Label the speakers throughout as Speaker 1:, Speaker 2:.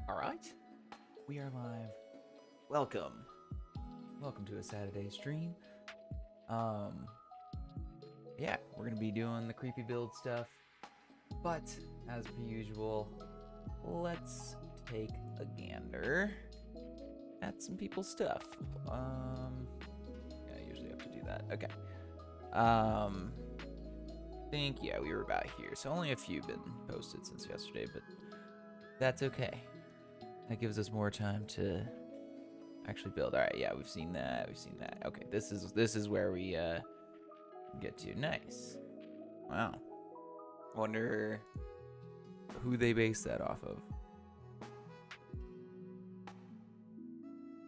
Speaker 1: All right, we are live. Welcome. Welcome to a Saturday stream. Yeah, we're gonna be doing the creepy build stuff, but as per usual, let's take a gander at some people's stuff. Yeah, I usually have to do that. Okay. Think yeah, we were about here, so only a few been posted since yesterday, but that's okay. That gives us more time to actually build. All right, yeah, we've seen that. We've seen that. Okay, this is where we get to. Nice. Wow. Wonder who they base that off of,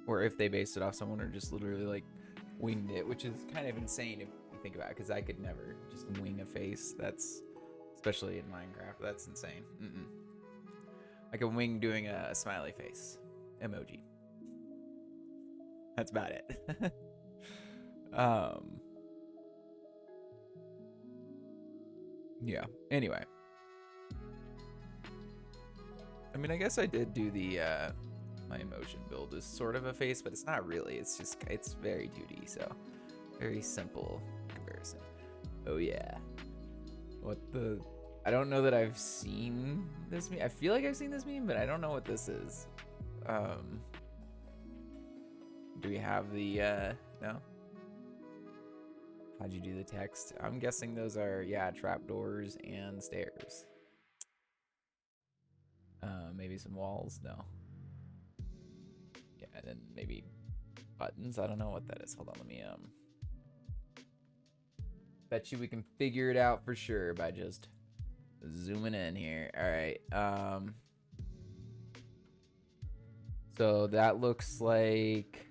Speaker 1: or if they based it off someone or just literally like winged it, which is kind of insane if you think about it, because I could never just wing a face. That's especially in Minecraft. That's insane. I can wing doing a smiley face emoji. That's about it. Yeah. Anyway, I mean, I guess I did do the my emotion build is sort of a face, but it's not really. It's very 2D, so very simple comparison. Oh yeah. What the? I don't know that I've seen this meme. I feel like I've seen this meme, but I don't know what this is. Do we have the no? How'd you do the text? I'm guessing those are, yeah, trapdoors and stairs. Maybe some walls? No. Yeah, and then maybe buttons? I don't know what that is. Hold on, let me, bet you we can figure it out for sure by just zooming in here. All right, so that looks like,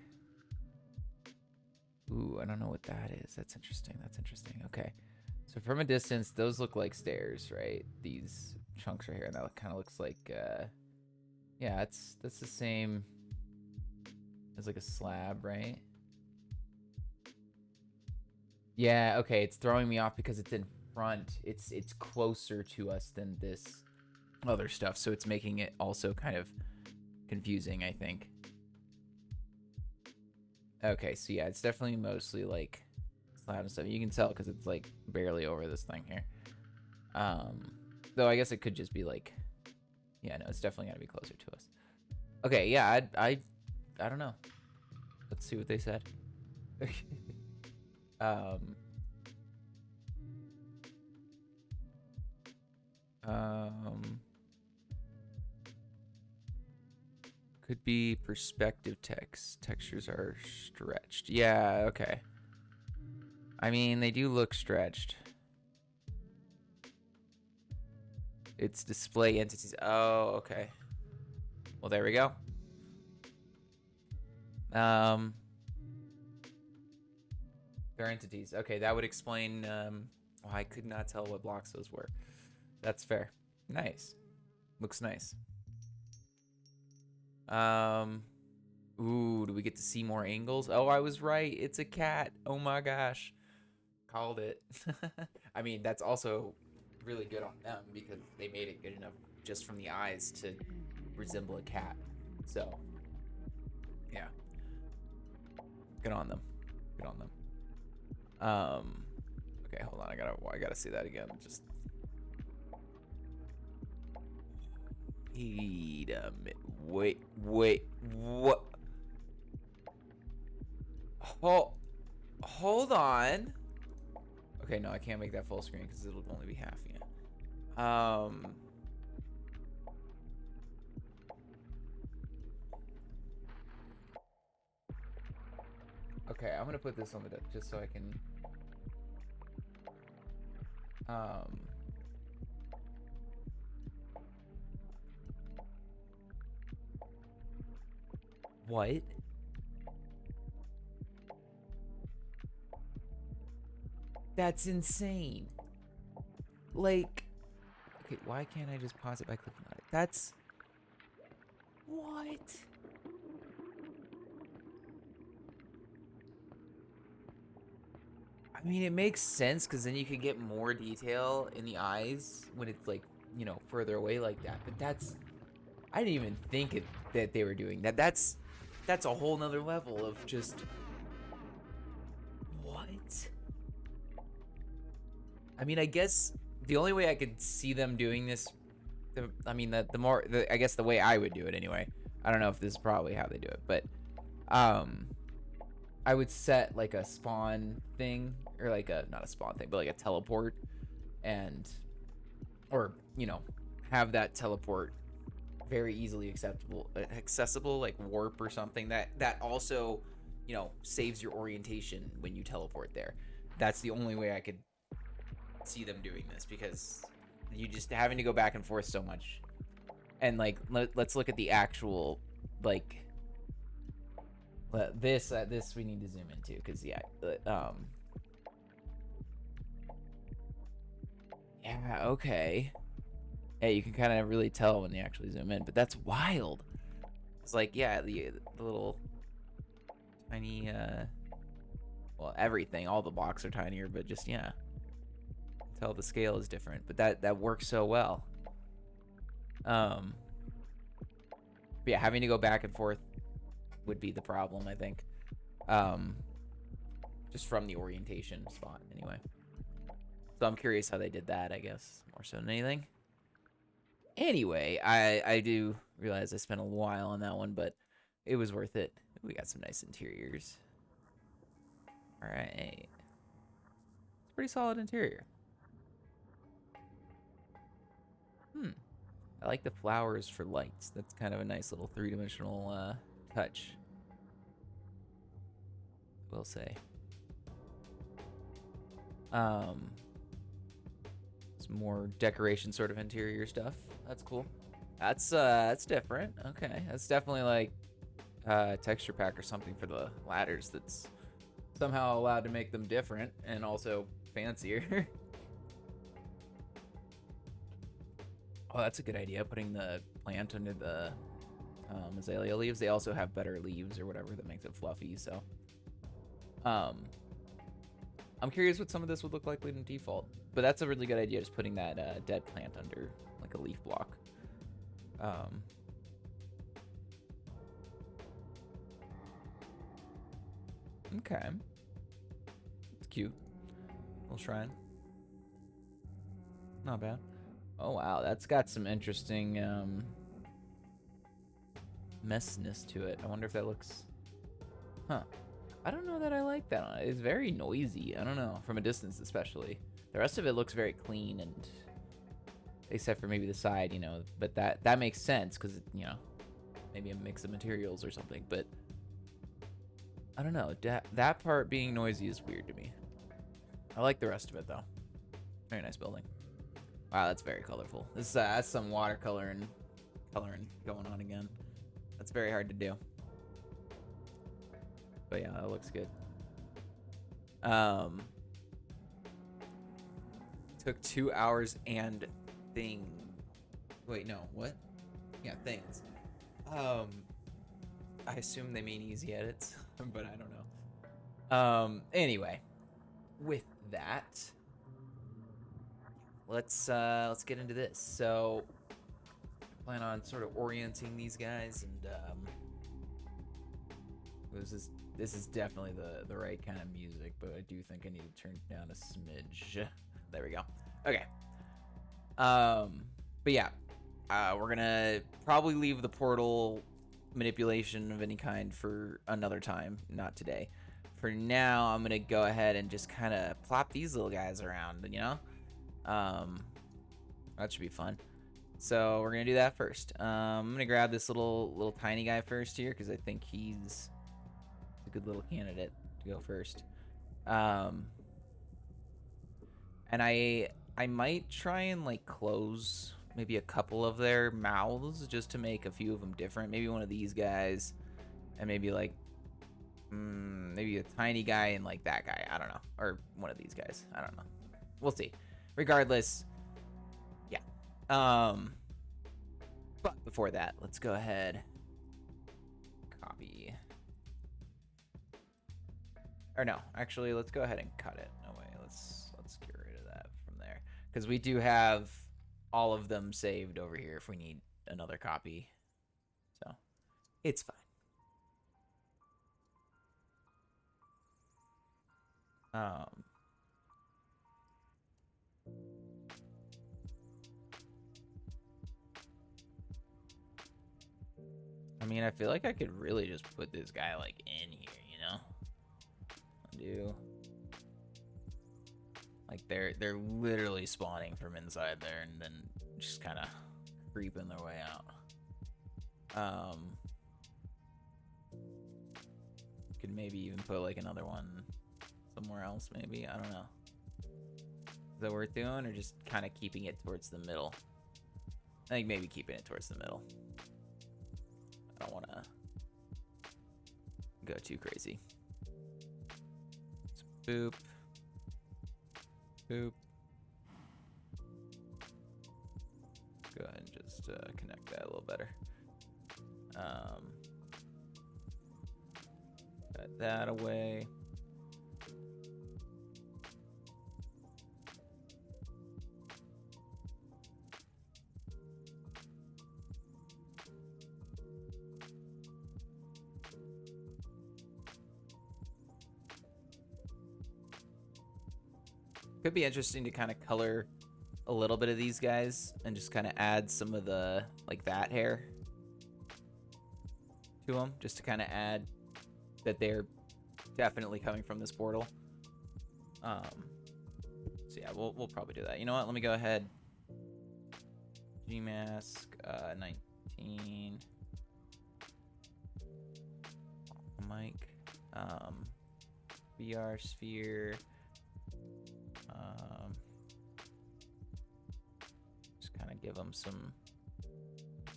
Speaker 1: ooh, I don't know what that is. That's interesting. That's interesting. Okay. So from a distance, those look like stairs, right? These chunks right here, and that kind of looks like, yeah, that's the same as like a slab, right? Yeah, okay, it's throwing me off because it's in front. It's closer to us than this other stuff, so it's making it also kind of confusing, I think. Okay, so yeah, it's definitely mostly like slab and stuff. You can tell because it's like barely over this thing here. Though I guess it could just be like, yeah, no, it's definitely gotta be closer to us. Okay, yeah, I don't know. Let's see what they said. um, um, could be perspective text. Textures are stretched. Yeah, okay. I mean, they do look stretched. It's display entities. Oh, okay. Well, there we go. They're entities. Okay, that would explain. Oh, I could not tell what blocks those were. That's fair. Nice. Looks nice. Ooh, do we get to see more angles? Oh, I was right. It's a cat. Oh my gosh. Called it. I mean, that's also really good on them because they made it good enough just from the eyes to resemble a cat. So, yeah. Good on them. Good on them. Okay, hold on. I gotta see that again. Just wait a minute. Wait, what? Hold on. Okay, no, I can't make that full screen because it'll only be half. Yeah. Okay, I'm gonna put this on the deck just so I can. What? That's insane. Like, okay, why can't I just pause it by clicking on it? That's what? I mean, it makes sense because then you could get more detail in the eyes when it's like, you know, further away like that. But that's I didn't even think that they were doing that. That's a whole nother level of just what? I mean, I guess the only way I could see them doing this, I mean, I guess the way I would do it anyway. I don't know if this is probably how they do it, but um, I would set like a spawn thing, or like not a spawn thing, but like a teleport, and or have that teleport very easily accessible, like warp or something that also saves your orientation when you teleport there. That's the only way I could see them doing this, because you just having to go back and forth so much. And like let's look at the actual like this we need to zoom into, because yeah, okay. Hey, you can kind of really tell when they actually zoom in, but that's wild. It's like, yeah, the little tiny well, everything, all the blocks are tinier, but just yeah, tell the scale is different, but that works so well. But yeah, having to go back and forth would be the problem, I think. Just from the orientation spot anyway. So I'm curious how they did that, I guess, more so than anything. Anyway, I do realize I spent a while on that one, but it was worth it. We got some nice interiors. All right. Pretty solid interior. I like the flowers for lights. That's kind of a nice little three-dimensional touch, we'll say. Some more decoration sort of interior stuff. That's cool. That's different. Okay, that's definitely like texture pack or something for the ladders that's somehow allowed to make them different and also fancier. Oh, that's a good idea, putting the plant under the azalea leaves. They also have better leaves or whatever that makes it fluffy, so I'm curious what some of this would look like in default. But that's a really good idea, just putting that dead plant under like a leaf block. Okay. It's cute. Little shrine. Not bad. Oh wow, that's got some interesting messiness to it. I wonder if that looks... Huh. I don't know that I like that on it. It's very noisy. I don't know, from a distance especially. The rest of it looks very clean, and except for maybe the side, but that makes sense because, maybe a mix of materials or something, but I don't know. That part being noisy is weird to me. I like the rest of it though. Very nice building. Wow, that's very colorful. That's some watercolor and coloring going on again. That's very hard to do. But yeah, that looks good. Took 2 hours and thing. Wait, no, what? Yeah, things. I assume they mean easy edits, but I don't know. Anyway, with that, let's get into this. So, I plan on sort of orienting these guys, and this is definitely the right kind of music, but I do think I need to turn it down a smidge. There we go. Okay. But yeah, we're gonna probably leave the portal manipulation of any kind for another time, not today. For now, I'm gonna go ahead and just kind of plop these little guys around, that should be fun. So we're gonna do that first. I'm gonna grab this little tiny guy first here, because I think he's a good little candidate to go first. And I might try and like close maybe a couple of their mouths just to make a few of them different. Maybe one of these guys, and maybe like maybe a tiny guy and like that guy. I don't know, or one of these guys. I don't know. We'll see. Regardless, yeah. But before that, let's go ahead. Copy. Or no, actually, let's go ahead and cut it. No way. Let's get rid of that from there, because we do have all of them saved over here if we need another copy. So it's fine. I mean, I feel like I could really just put this guy like in here, you know? Do like they're literally spawning from inside there and then just kind of creeping their way out. Could maybe even put like another one somewhere else, maybe. I don't know. Is that worth doing, or just kind of keeping it towards the middle? I think maybe keeping it towards the middle. I don't want to go too crazy. So boop. Boop. Go ahead and just connect that a little better. Cut that away. Could be interesting to kind of color a little bit of these guys and just kind of add some of the like that hair to them, just to kind of add that they're definitely coming from this portal. So yeah, we'll probably do that. You know what? Let me go ahead. Gmask 19. Mic. VR sphere. Just kind of give them some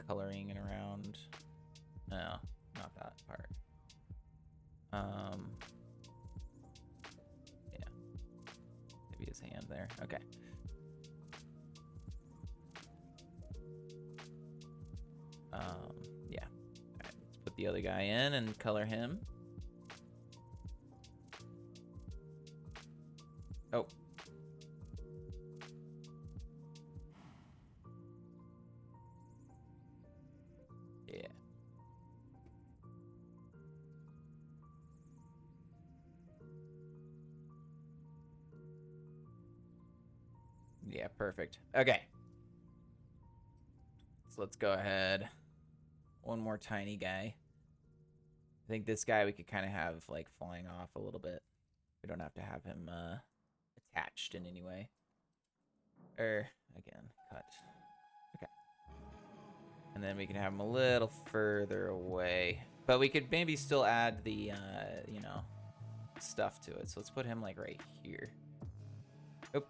Speaker 1: coloring and around. No, not that part. Yeah. Maybe his hand there. Okay. Yeah. All right, let's put the other guy in and color him. Oh. Yeah. Yeah, perfect. Okay. So let's go ahead. One more tiny guy. I think this guy we could kind of have like flying off a little bit. We don't have to have him attached in any way. Again, cut. Okay. And then we can have him a little further away. But we could maybe still add the, you know, stuff to it. So let's put him like right here. Oop.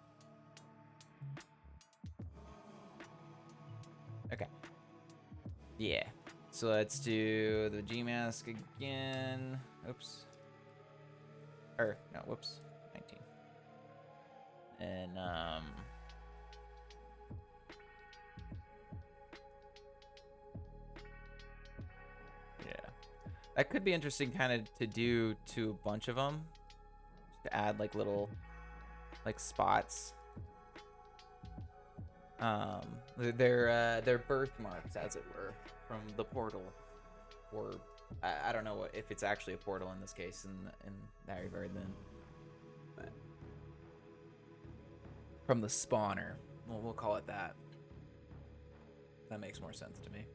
Speaker 1: Okay. Yeah. So let's do the Gmask again. Oops. No, whoops. 19. And, yeah. That could be interesting kind of to do to a bunch of them. Just to add like little, like spots. They're birthmarks, as it were, from the portal, or I don't know if it's actually a portal in this case in Harry Birdman, but from the spawner. Well, we'll call it that. That makes more sense to me.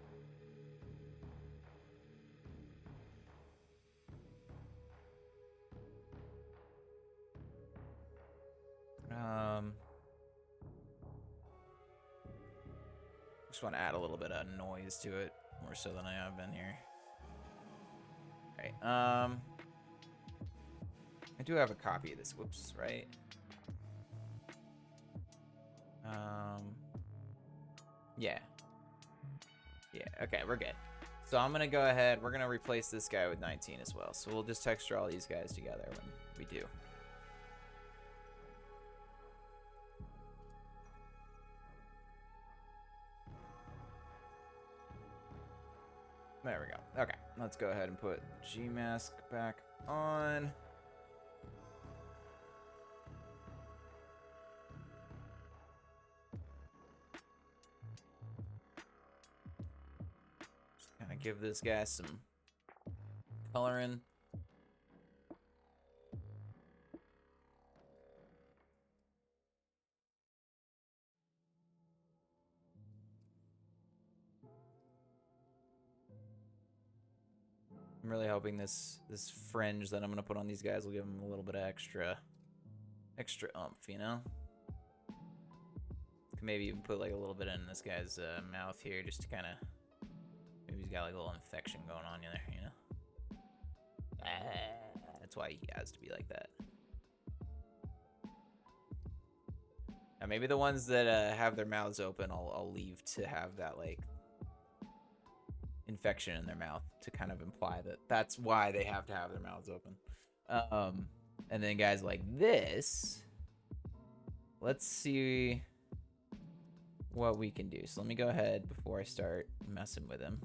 Speaker 1: Just want to add a little bit of noise to it, more so than I have been here. All right. I do have a copy of this. Whoops, right? Yeah. Yeah, okay, we're good. So I'm gonna go ahead, we're gonna replace this guy with 19 as well. So we'll just texture all these guys together when we do. There we go. Okay, let's go ahead and put Gmask back on. Give this guy some coloring. I'm really hoping this fringe that I'm gonna put on these guys will give them a little bit of extra oomph, you know? Could maybe even put like a little bit in this guy's mouth here, just to kind of, maybe he's got like a little infection going on in there, you know? That's why he has to be like that. Now maybe the ones that have their mouths open, I'll leave to have that like infection in their mouth to kind of imply that that's why they have to have their mouths open. And then guys like this, let's see what we can do. So let me go ahead before I start messing with him.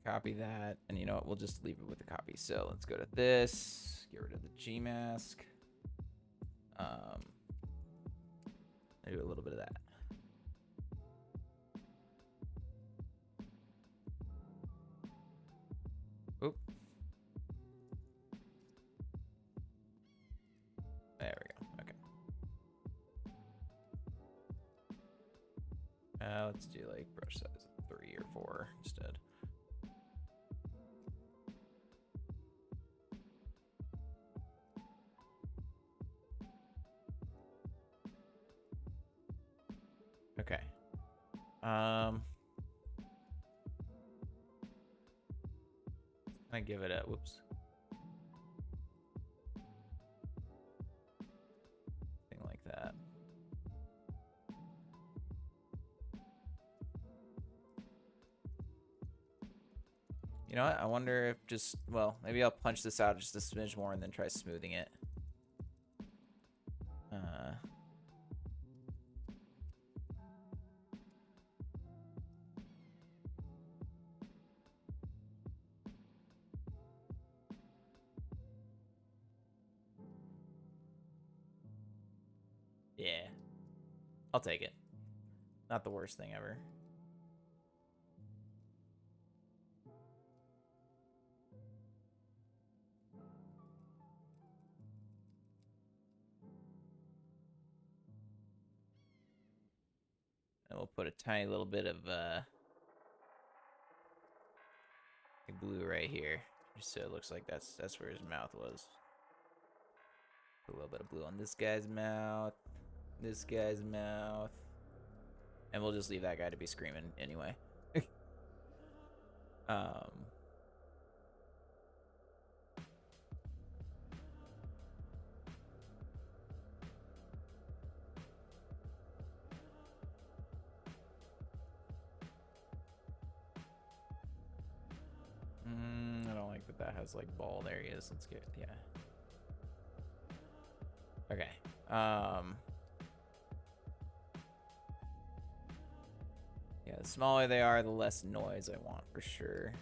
Speaker 1: Copy that, and you know what, we'll just leave it with the copy. So let's go to this, get rid of the G mask. I do a little bit of that. Oop. There we go. Okay. Let's do like brush size 3 or 4 instead. Okay. Kind of give it a whoops. Thing like that. You know what? I wonder if just, well, maybe I'll punch this out just a smidge more and then try smoothing it. Yeah. I'll take it. Not the worst thing ever. And we'll put a tiny little bit of blue right here, just so it looks like that's where his mouth was. Put a little bit of blue on this guy's mouth, this guy's mouth, and we'll just leave that guy to be screaming anyway. I don't like that has like ball. There he is. Let's get, yeah. Okay. Yeah, the smaller they are, the less noise I want for sure.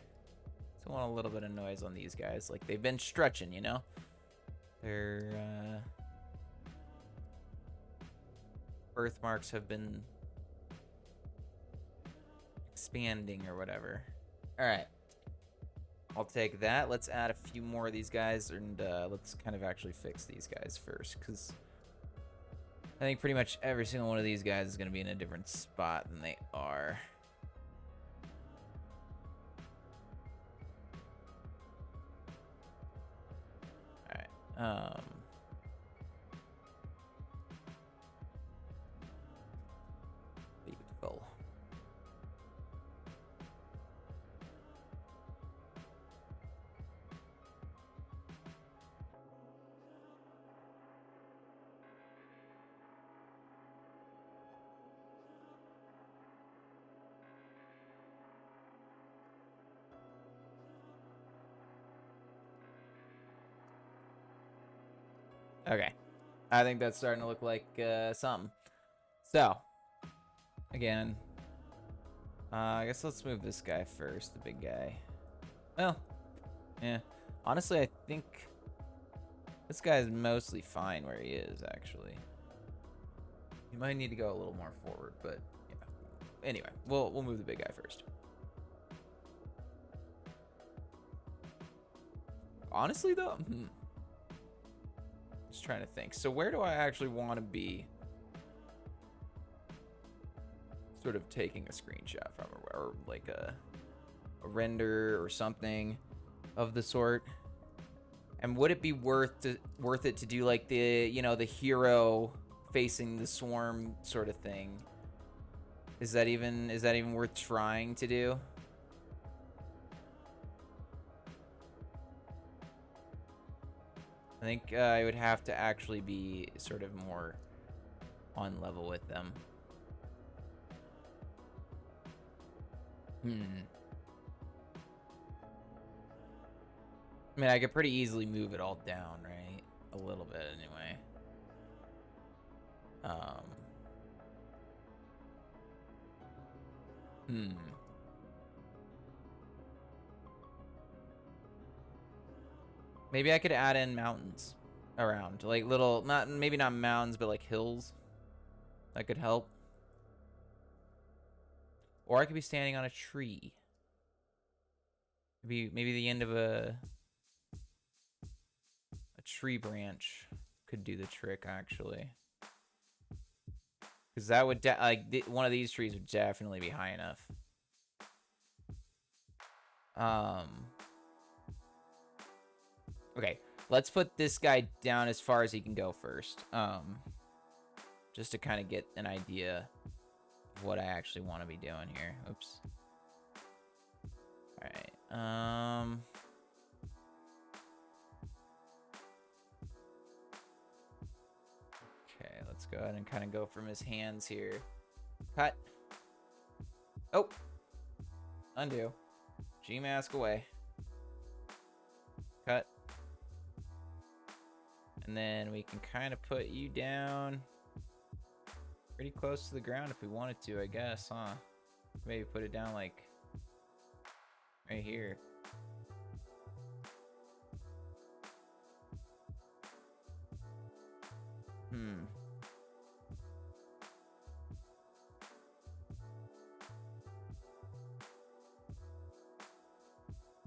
Speaker 1: So I want a little bit of noise on these guys. Like, they've been stretching, you know? Their birthmarks have been expanding or whatever. All right. I'll take that. Let's add a few more of these guys, and let's kind of actually fix these guys first, because I think pretty much every single one of these guys is going to be in a different spot than they are. All right. Beautiful. Okay. I think that's starting to look like something. So, again, I guess let's move this guy first, the big guy. Well, yeah. Honestly, I think This guy's mostly fine where he is, actually. He might need to go a little more forward, but yeah. Anyway, we'll move the big guy first. Honestly, though, just trying to think. So where do I actually want to be sort of taking a screenshot from, or like a render or something of the sort? And would it be worth it to do like the, you know, the hero facing the swarm sort of thing? Is that even worth trying to do? I think I would have to actually be sort of more on level with them. I mean, I could pretty easily move it all down, right? A little bit, anyway. Maybe I could add in mountains around, like little, maybe not mountains, but like hills. That could help. Or I could be standing on a tree. Maybe the end of a tree branch could do the trick, actually. Because that would one of these trees would definitely be high enough. Okay, let's put this guy down as far as he can go first. Just to kind of get an idea of what I actually want to be doing here. Oops. All right. Okay, let's go ahead and kind of go from his hands here. Cut. Oh. Undo. G-mask away. Cut. And then we can kind of put you down pretty close to the ground if we wanted to, I guess, huh? Maybe put it down like right here.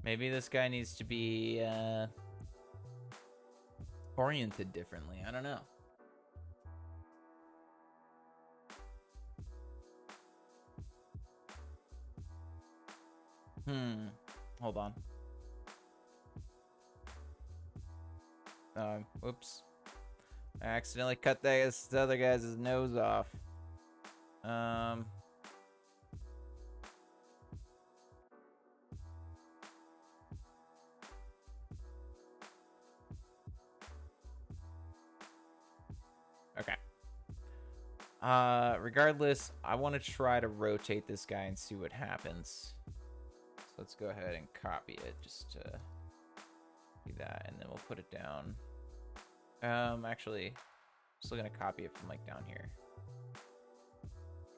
Speaker 1: Maybe this guy needs to be oriented differently. I don't know. Hold on. Whoops. I accidentally cut this other guy's nose off. Okay. Regardless, I want to try to rotate this guy and see what happens. So let's go ahead and copy it just to do that, and then we'll put it down. Actually, I'm still gonna copy it from like down here.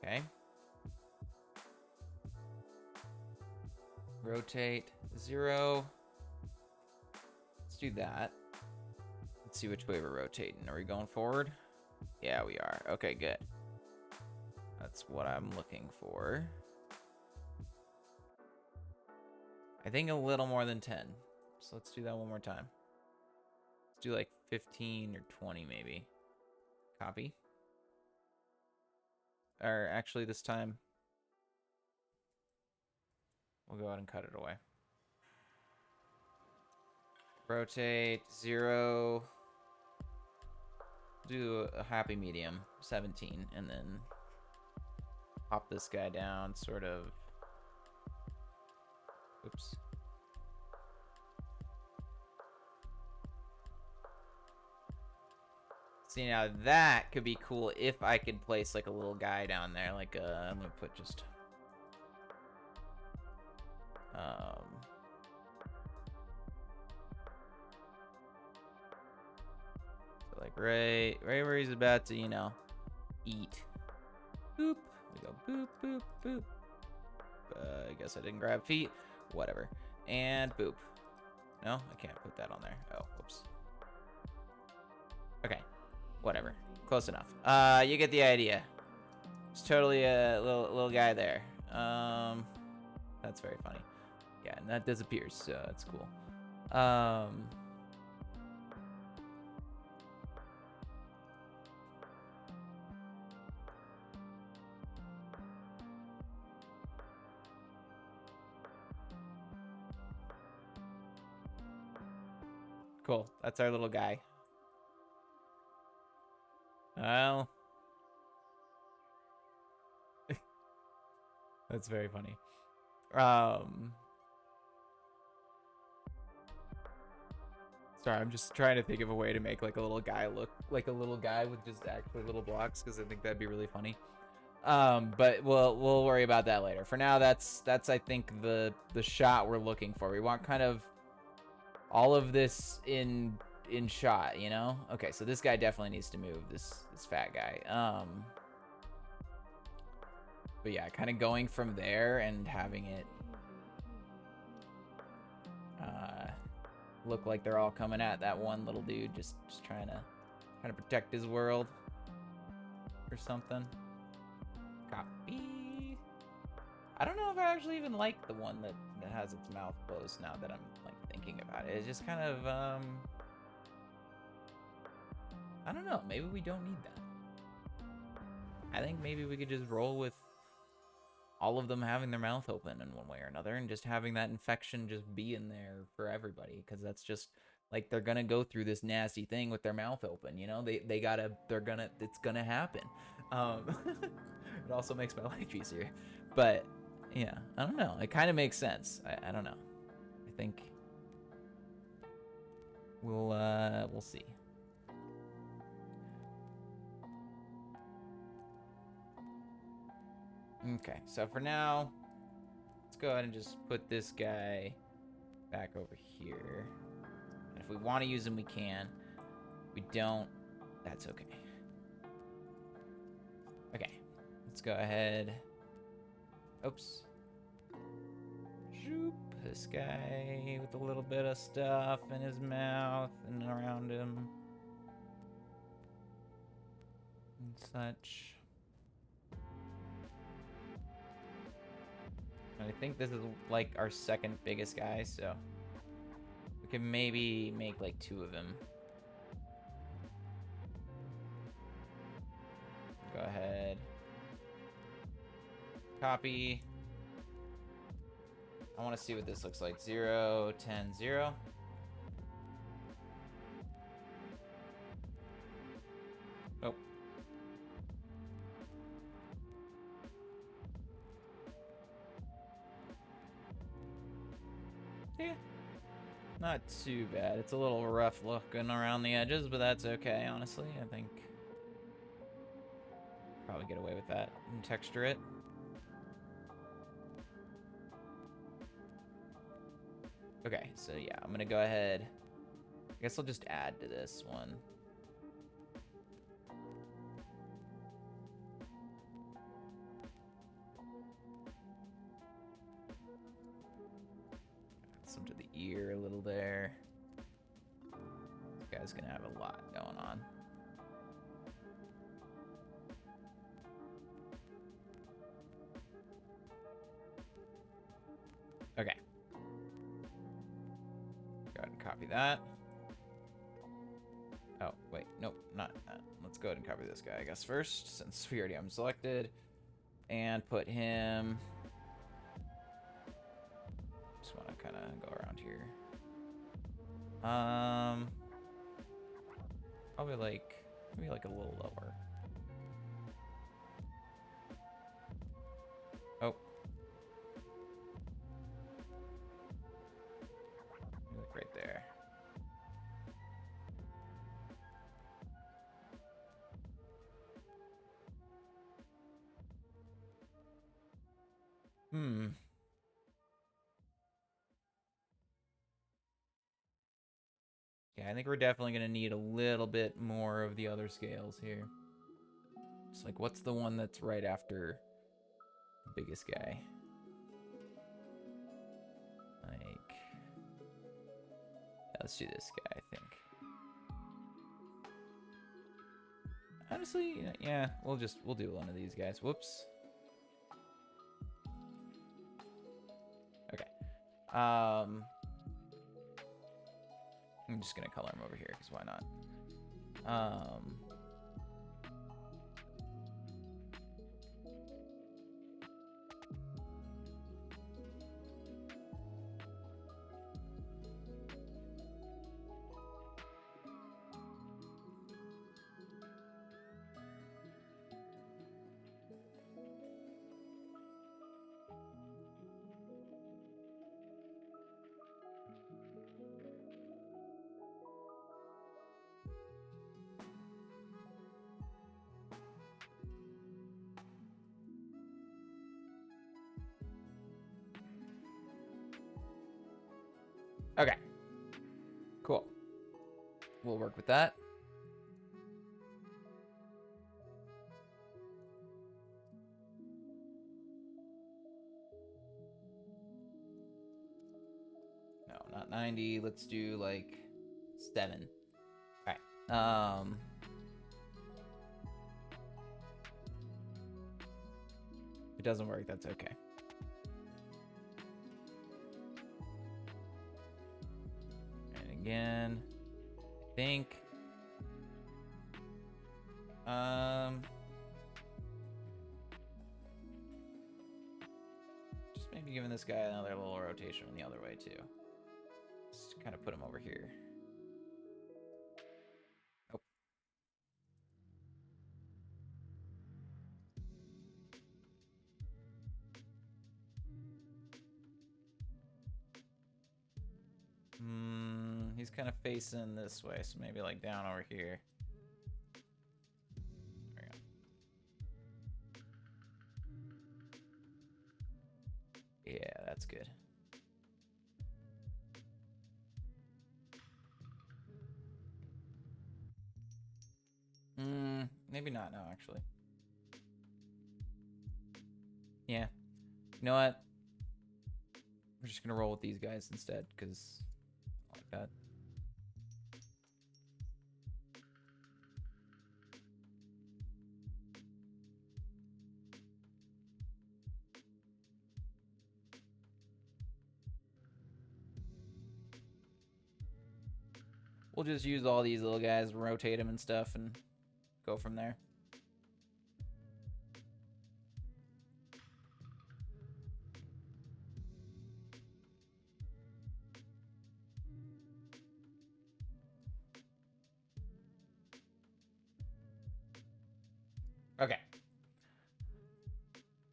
Speaker 1: Okay. Rotate 0. Let's do that. Let's see which way we're rotating. Are we going forward? Yeah, we are. Okay, good. That's what I'm looking for. I think a little more than 10. So let's do that one more time. Let's do like 15 or 20 maybe. Copy. Or actually this time, we'll go ahead and cut it away. Rotate 0. Do a happy medium, 17, and then pop this guy down, sort of. Oops. See, now that could be cool if I could place like a little guy down there, like I'm gonna put just so like right where he's about to, you know, eat. Boop. We go boop boop boop. I guess I didn't grab feet. Whatever. And boop. No, I can't put that on there. Oh, whoops. Okay, whatever. Close enough. You get the idea. It's totally a little guy there. That's very funny. Yeah, and that disappears, so that's cool. Cool. That's our little guy. Well, that's very funny. Sorry, I'm just trying to think of a way to make like a little guy look like a little guy with just actually little blocks, because I think that'd be really funny. But we'll worry about that later. For now, that's I think the shot we're looking for. We want kind of all of this in shot, you know? Okay, so this guy definitely needs to move, this fat guy. But yeah, kind of going from there and having it look like they're all coming at that one little dude, just trying to protect his world or something. Copy. I don't know if I actually even like the one that has its mouth closed now that I'm like thinking about it. It's just kind of I don't know, maybe we don't need that. I think maybe we could just roll with all of them having their mouth open in one way or another, and just having that infection just be in there for everybody, because that's just like they're gonna go through this nasty thing with their mouth open, you know? It's gonna happen. It also makes my life easier, but yeah, I don't know, it kind of makes sense. I don't know. I think we'll see. Okay, so for now, let's go ahead and just put this guy back over here. And if we want to use him, we can. If we don't, that's okay. Okay, let's go ahead. Oops. Zoop. This guy with a little bit of stuff in his mouth and around him and such. And I think this is like our second biggest guy, so we can maybe make like 2 of him. Go ahead. Copy. I want to see what this looks like. 0, 10, 0. Oh. Yeah. Not too bad. It's a little rough looking around the edges, but that's okay, honestly. I think probably get away with that and texture it. Okay, so yeah, I'm gonna go ahead. I guess I'll just add to this one. Add some to the ear a little there. This guy's gonna have a lot going on. Okay. Go ahead and copy that. Oh, wait, nope, not that. Let's go ahead and copy this guy, I guess, first, since we already have him selected. And put him... Just want to kind of go around here. Probably like, maybe like a little lower. Oh. Like right there. Yeah, I think we're definitely going to need a little bit more of the other scales here. Just like, what's the one that's right after the biggest guy? Like, yeah, let's do this guy, I think. Honestly, yeah, we'll do one of these guys. Whoops. Okay. I'm just gonna color him over here because why not? Okay. Cool. We'll work with that. No, not 90. Let's do like 7. All right. If it doesn't work, that's okay. And again, I think just maybe giving this guy another little rotation the other way too. Just kind of put him over here. Oh. He's kind of facing this way, so maybe like down over here. There we go. Yeah, that's good. Maybe not now, actually. Yeah. You know what? We're just gonna roll with these guys instead, because I like that. We'll just use all these little guys, rotate them and stuff, and go from there. Okay.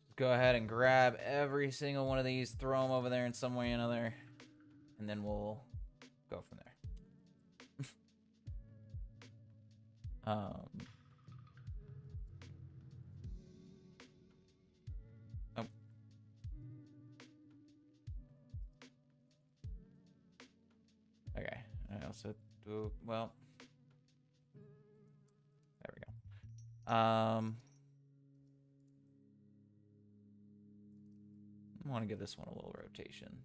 Speaker 1: Just go ahead and grab every single one of these, throw them over there in some way or another, and then we'll go from there. Oh. Okay. I also do, well, there we go. I want to give this one a little rotation.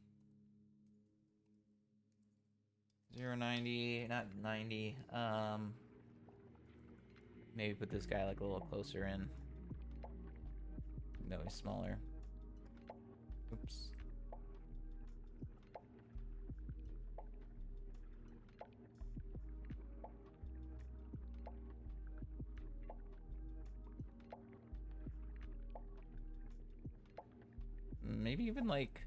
Speaker 1: 090, not 90. Maybe put this guy like a little closer in. No, he's smaller. Oops. Maybe even like...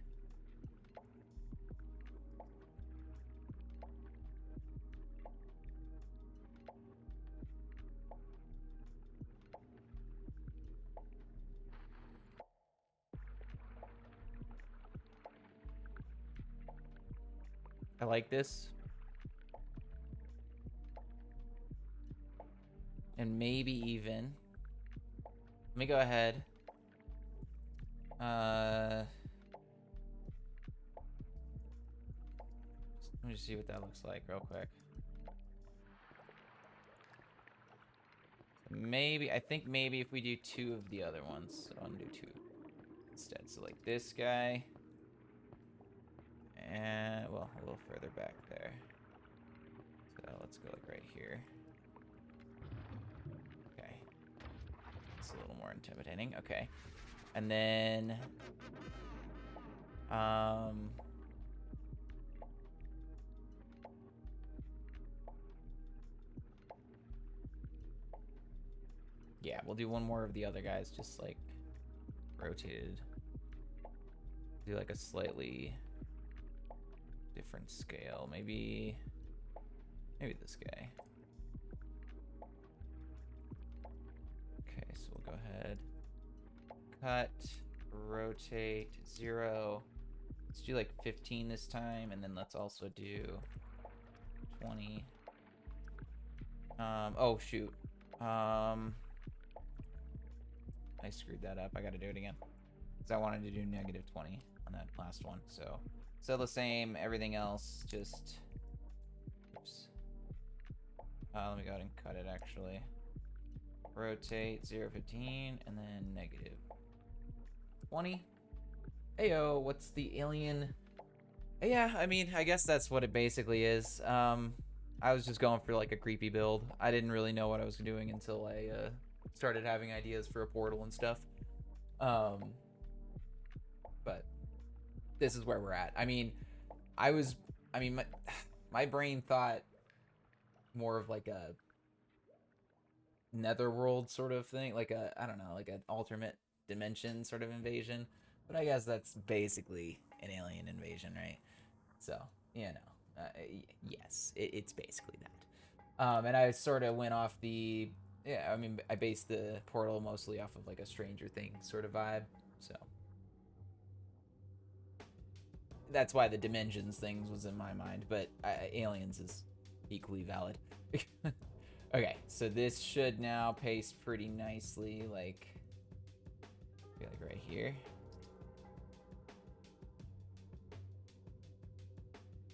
Speaker 1: I like this. And maybe even... Let me go ahead. Let me just see what that looks like real quick. Maybe, I think maybe if we do 2 of the other ones, so I'm gonna do 2 instead. So like this guy, and well, a little further back there. So let's go like right here. Okay. a little more intimidating. Okay. And then... yeah, we'll do one more of the other guys, just like rotated. Do like a slightly different scale. Maybe this guy. Okay, so we'll go ahead. Cut, rotate, 0. Let's do like 15 this time, and then let's also do 20. Oh shoot. I screwed that up. I gotta do it again. Because I wanted to do -20 on that last one. So still the same, everything else, just... Oops. Let me go ahead and cut it, actually. Rotate, 0, 15, and then -20. Heyo, what's the alien? Yeah, I mean, I guess that's what it basically is. I was just going for like a creepy build. I didn't really know what I was doing until I started having ideas for a portal and stuff. But this is where we're at. I mean, my brain thought more of like a netherworld sort of thing, like a, I don't know, like an alternate dimension sort of invasion. But I guess that's basically an alien invasion, right? So, you know, yes, it's basically that. And I sort of went off the, yeah, I mean, I based the portal mostly off of like a Stranger Things sort of vibe, so. That's why the dimensions things was in my mind, but aliens is equally valid. Okay, so this should now paste pretty nicely, like right here.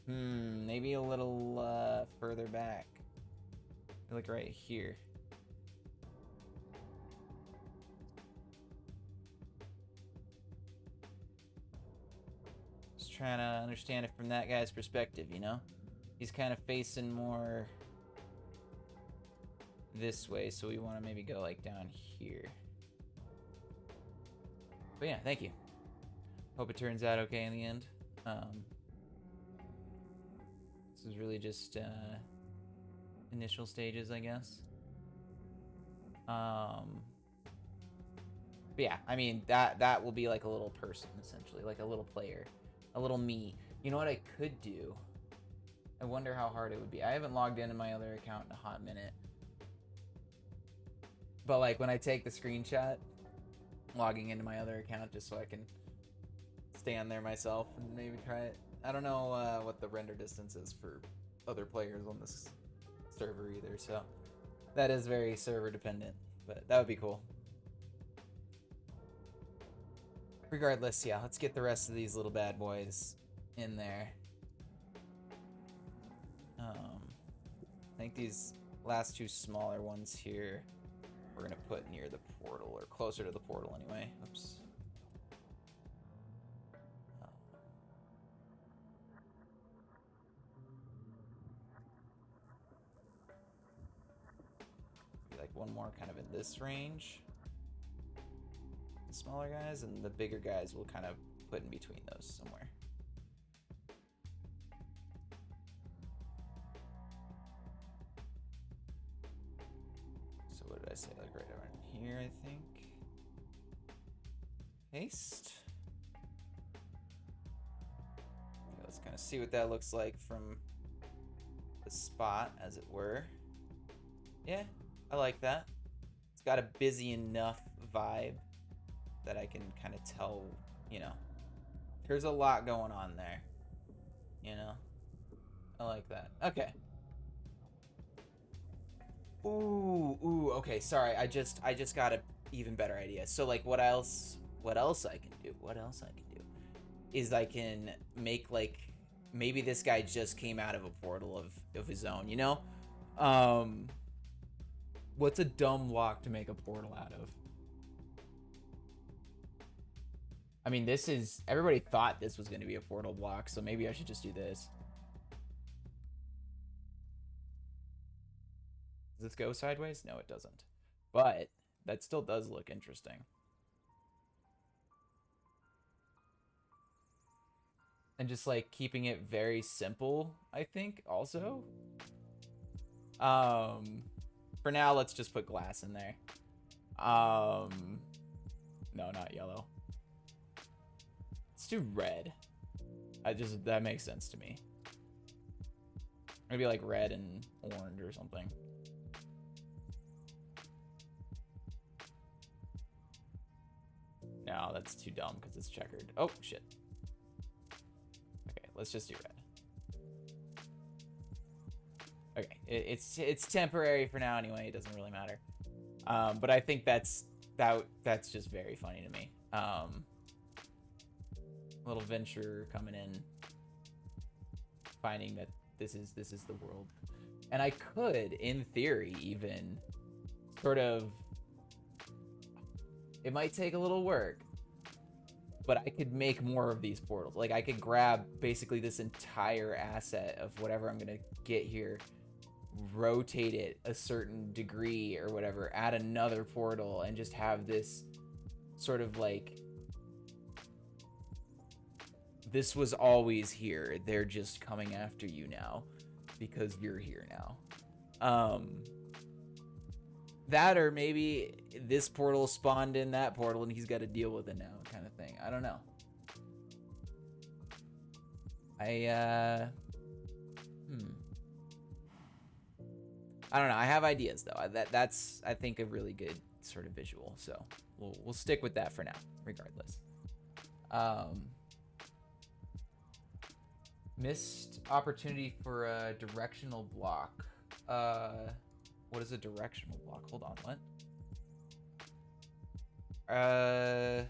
Speaker 1: Maybe a little further back. Like right here. Just trying to understand it from that guy's perspective, you know? He's kind of facing more this way, so we want to maybe go like down here. But yeah, thank you. Hope it turns out okay in the end. This is really just initial stages, I guess. But yeah, I mean, that will be like a little person, essentially, like a little player, a little me. You know what I could do? I wonder how hard it would be. I haven't logged into my other account in a hot minute. But like when I take the screenshot, logging into my other account just so I can stay on there myself and maybe try it. I don't know what the render distance is for other players on this server either, so that is very server dependent, but that would be cool. Regardless, yeah, let's get the rest of these little bad boys in there. I think these last two smaller ones here we're gonna put near the portal, or closer to the portal anyway. Oops. Like one more kind of in this range. The smaller guys, and the bigger guys we'll kind of put in between those somewhere. So what did I say? Like right around here, I think. Paste. Okay, let's kind of see what that looks like from the spot, as it were. Yeah, I like that. It's got a busy enough vibe that I can kind of tell, you know, there's a lot going on there, you know. I like that. Okay. Ooh, okay, sorry. I just got an even better idea. So like what else I can do is I can make like, maybe this guy just came out of a portal of his own, you know? What's a dumb block to make a portal out of? I mean, this is, everybody thought this was going to be a portal block, so maybe I should just do this. Does this go sideways? No, it doesn't. But that still does look interesting. And just like keeping it very simple, I think also. For now, let's just put glass in there. No, not yellow. Let's do red. That makes sense to me. Maybe like red and orange or something. No, that's too dumb because it's checkered. Oh, shit. Okay, let's just do red. Okay, it's temporary for now anyway. It doesn't really matter. But I think that's just very funny to me. Little venture coming in, finding that this is the world, and I could, in theory, even sort of. It might take a little work, but I could make more of these portals. Like I could grab basically this entire asset of whatever I'm gonna get here, rotate it a certain degree or whatever, add another portal, and just have this sort of like, this was always here, they're just coming after you now because you're here now. That, or maybe this portal spawned in that portal and he's got to deal with it now, kind of thing. I don't know. I don't know. I have ideas though. That's I think a really good sort of visual. So we'll stick with that for now, regardless. Missed opportunity for a directional block. What is a directional block? Hold on, what? Are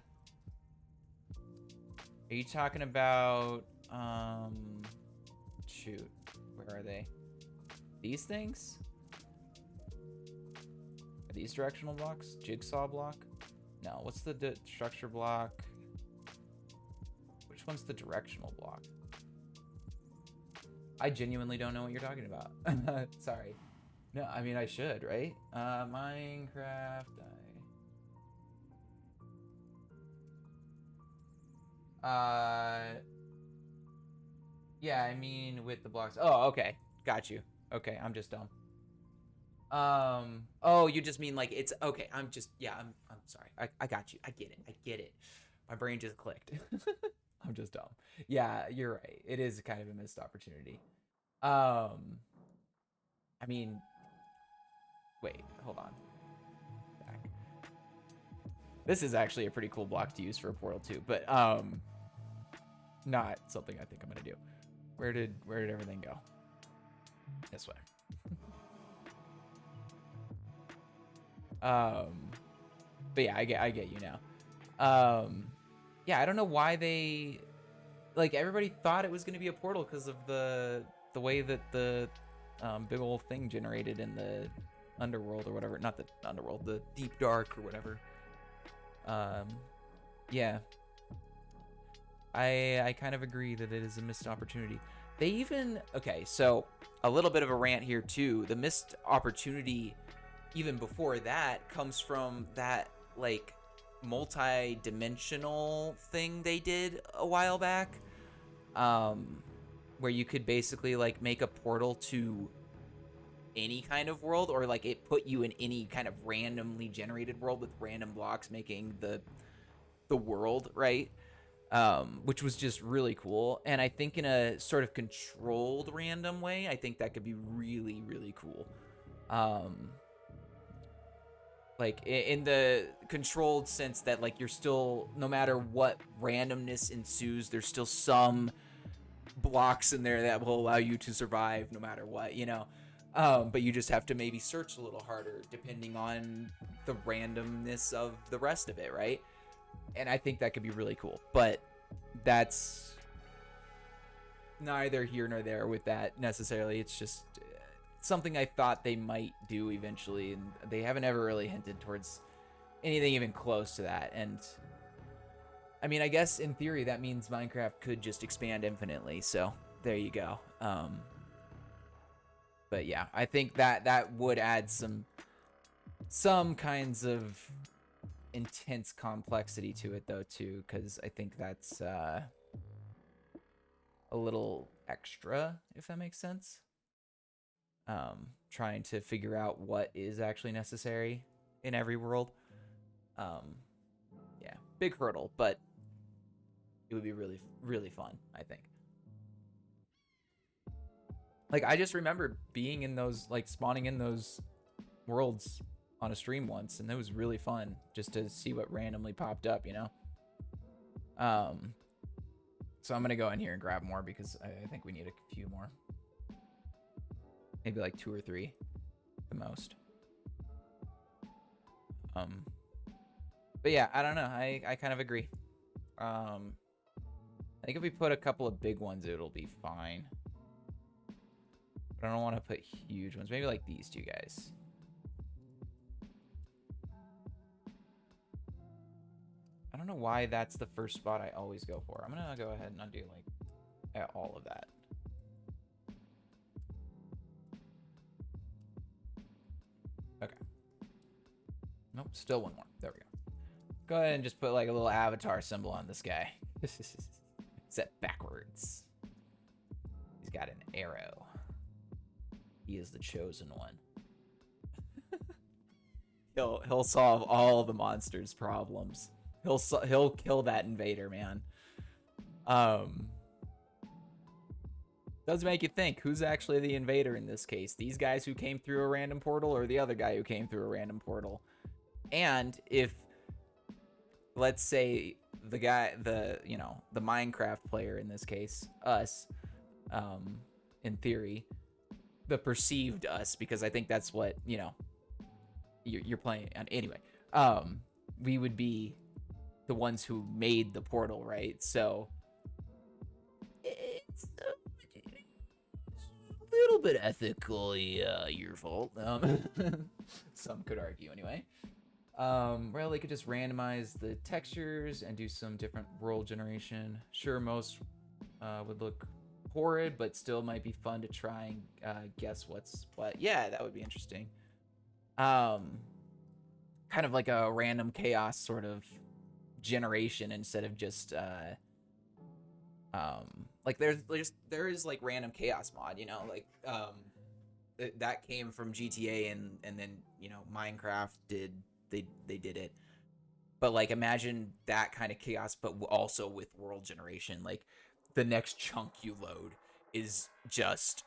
Speaker 1: you talking about shoot, where are they? These things? Are these directional blocks? Jigsaw block? No, what's the structure block? Which one's the directional block? I genuinely don't know what you're talking about. Sorry. No, I mean I should, right? Minecraft. Yeah, I mean with the blocks. Oh, okay, got you. Okay, I'm just dumb. Oh, you just mean like it's okay. I'm sorry. I got you. I get it. My brain just clicked. I'm just dumb. Yeah, you're right. It is kind of a missed opportunity. I mean, wait, hold on. Back. This is actually a pretty cool block to use for a portal too, but not something I think I'm gonna do. Where did everything go? This way. But yeah, I get you now. Yeah, I don't know why they, like, everybody thought it was gonna be a portal because of the way that the big old thing generated in the underworld or whatever. Not the underworld, the deep dark or whatever. Yeah. I kind of agree that it is a missed opportunity. They even, okay, so a little bit of a rant here too. The missed opportunity, even before that, comes from that like multi-dimensional thing they did a while back, where you could basically like make a portal to any kind of world, or like it put you in any kind of randomly generated world with random blocks making the world, right? Which was just really cool. And I think in a sort of controlled random way, I think that could be really, really cool. Like in the controlled sense that like you're still, no matter what randomness ensues, there's still some blocks in there that will allow you to survive no matter what, you know? But you just have to maybe search a little harder depending on the randomness of the rest of it, right? And I think that could be really cool, but that's neither here nor there with that necessarily. It's just something I thought they might do eventually, and they haven't ever really hinted towards anything even close to that. And I mean, I guess in theory that means Minecraft could just expand infinitely, so there you go. But yeah, I think that would add some some kinds of intense complexity to it though too, because I think that's a little extra, if that makes sense. Trying to figure out what is actually necessary in every world. Yeah, big hurdle, but it would be really, really fun, I think. Like, I just remember being in those, like, spawning in those worlds on a stream once, and it was really fun just to see what randomly popped up, you know? So I'm gonna go in here and grab more because I think we need a few more. Maybe like 2 or 3 the most. But yeah, I don't know. I kind of agree. I think if we put a couple of big ones, it'll be fine. But I don't want to put huge ones. Maybe like these two guys. I don't know why that's the first spot I always go for. I'm gonna go ahead and undo like all of that. Okay. Nope, still one more. There we go. Go ahead and just put like a little avatar symbol on this guy. Set backwards. He's got an arrow. He is the chosen one. He'll solve all the monsters' problems. He'll kill that invader, man. Does make you think, who's actually the invader in this case? These guys who came through a random portal, or the other guy who came through a random portal? And if, let's say, the guy, the Minecraft player in this case, us, in theory, the perceived us, because I think that's what, you're playing on. Anyway, we would be the ones who made the portal, right? So it's a little bit ethically your fault. Some could argue anyway. Well, they could just randomize the textures and do some different world generation. Sure, most would look horrid, but still might be fun to try and guess what's what. Yeah, that would be interesting. Kind of like a random chaos sort of generation instead of just like there is like random chaos mod, like that came from GTA and then Minecraft did it, but like imagine that kind of chaos but also with world generation. Like the next chunk you load is just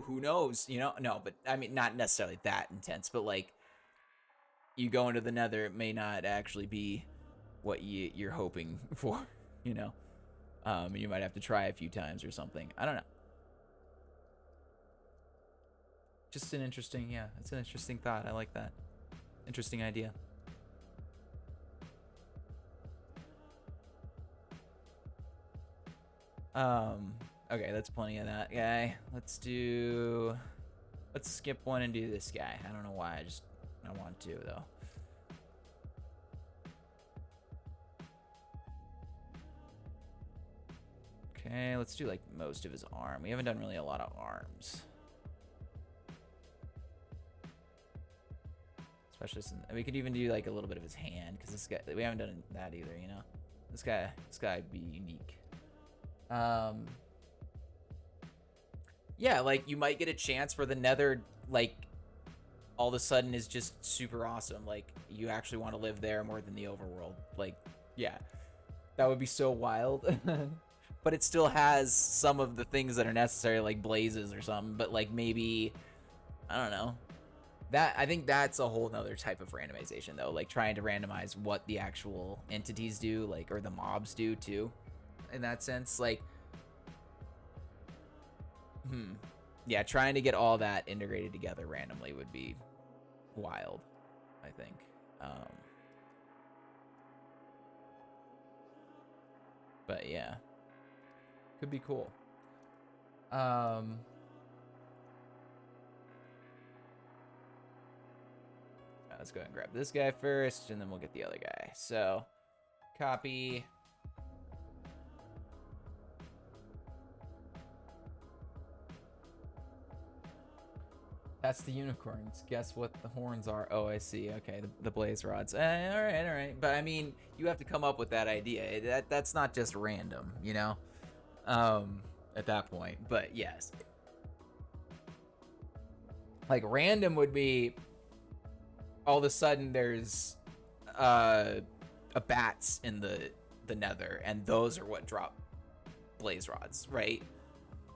Speaker 1: who knows, no, but I mean not necessarily that intense, but like you go into the nether, it may not actually be what you're hoping for, you might have to try a few times or something. I don't know. Just an interesting, it's an interesting thought. I like that. Interesting idea. Okay, that's plenty of that guy. Let's skip one and do this guy. I don't know why, I want to though. Okay, let's do like most of his arm. We haven't done really a lot of arms. Especially since we could even do like a little bit of his hand, because this guy, we haven't done that either, This guy would be unique. Yeah, like you might get a chance where the nether like all of a sudden is just super awesome. Like you actually want to live there more than the overworld. Like, yeah, that would be so wild. But it still has some of the things that are necessary, like blazes or something. But like maybe, I don't know. I think that's a whole nother type of randomization though. Like trying to randomize what the actual entities do, like, or the mobs do too. In that sense, like, yeah, trying to get all that integrated together randomly would be wild, I think. But yeah, could be cool. Let's go ahead and grab this guy first, and then we'll get the other guy. So, copy. That's the unicorns. Guess what the horns are? Oh, I see. Okay, the blaze rods. All right. But I mean, you have to come up with that idea. That's not just random, you know. At that point. But yes, like random would be all of a sudden there's a bats in the nether, and those are what drop blaze rods, right?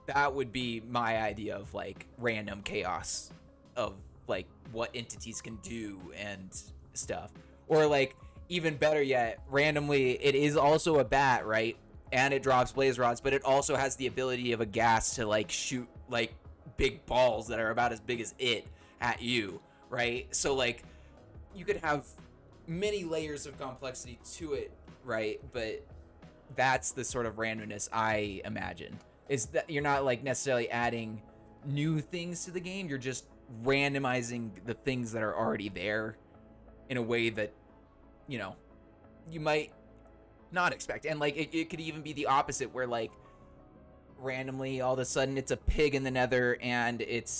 Speaker 1: That would be my idea of like random chaos of like what entities can do and stuff. Or like even better yet, randomly it is also a bat, right? And it drops blaze rods, but it also has the ability of a gas to like shoot like big balls that are about as big as it at you, right? So like you could have many layers of complexity to it, right? But that's the sort of randomness I imagine, is that you're not like necessarily adding new things to the game, you're just randomizing the things that are already there in a way that, you know, you might not expect. And like it could even be the opposite, where like randomly all of a sudden it's a pig in the nether and it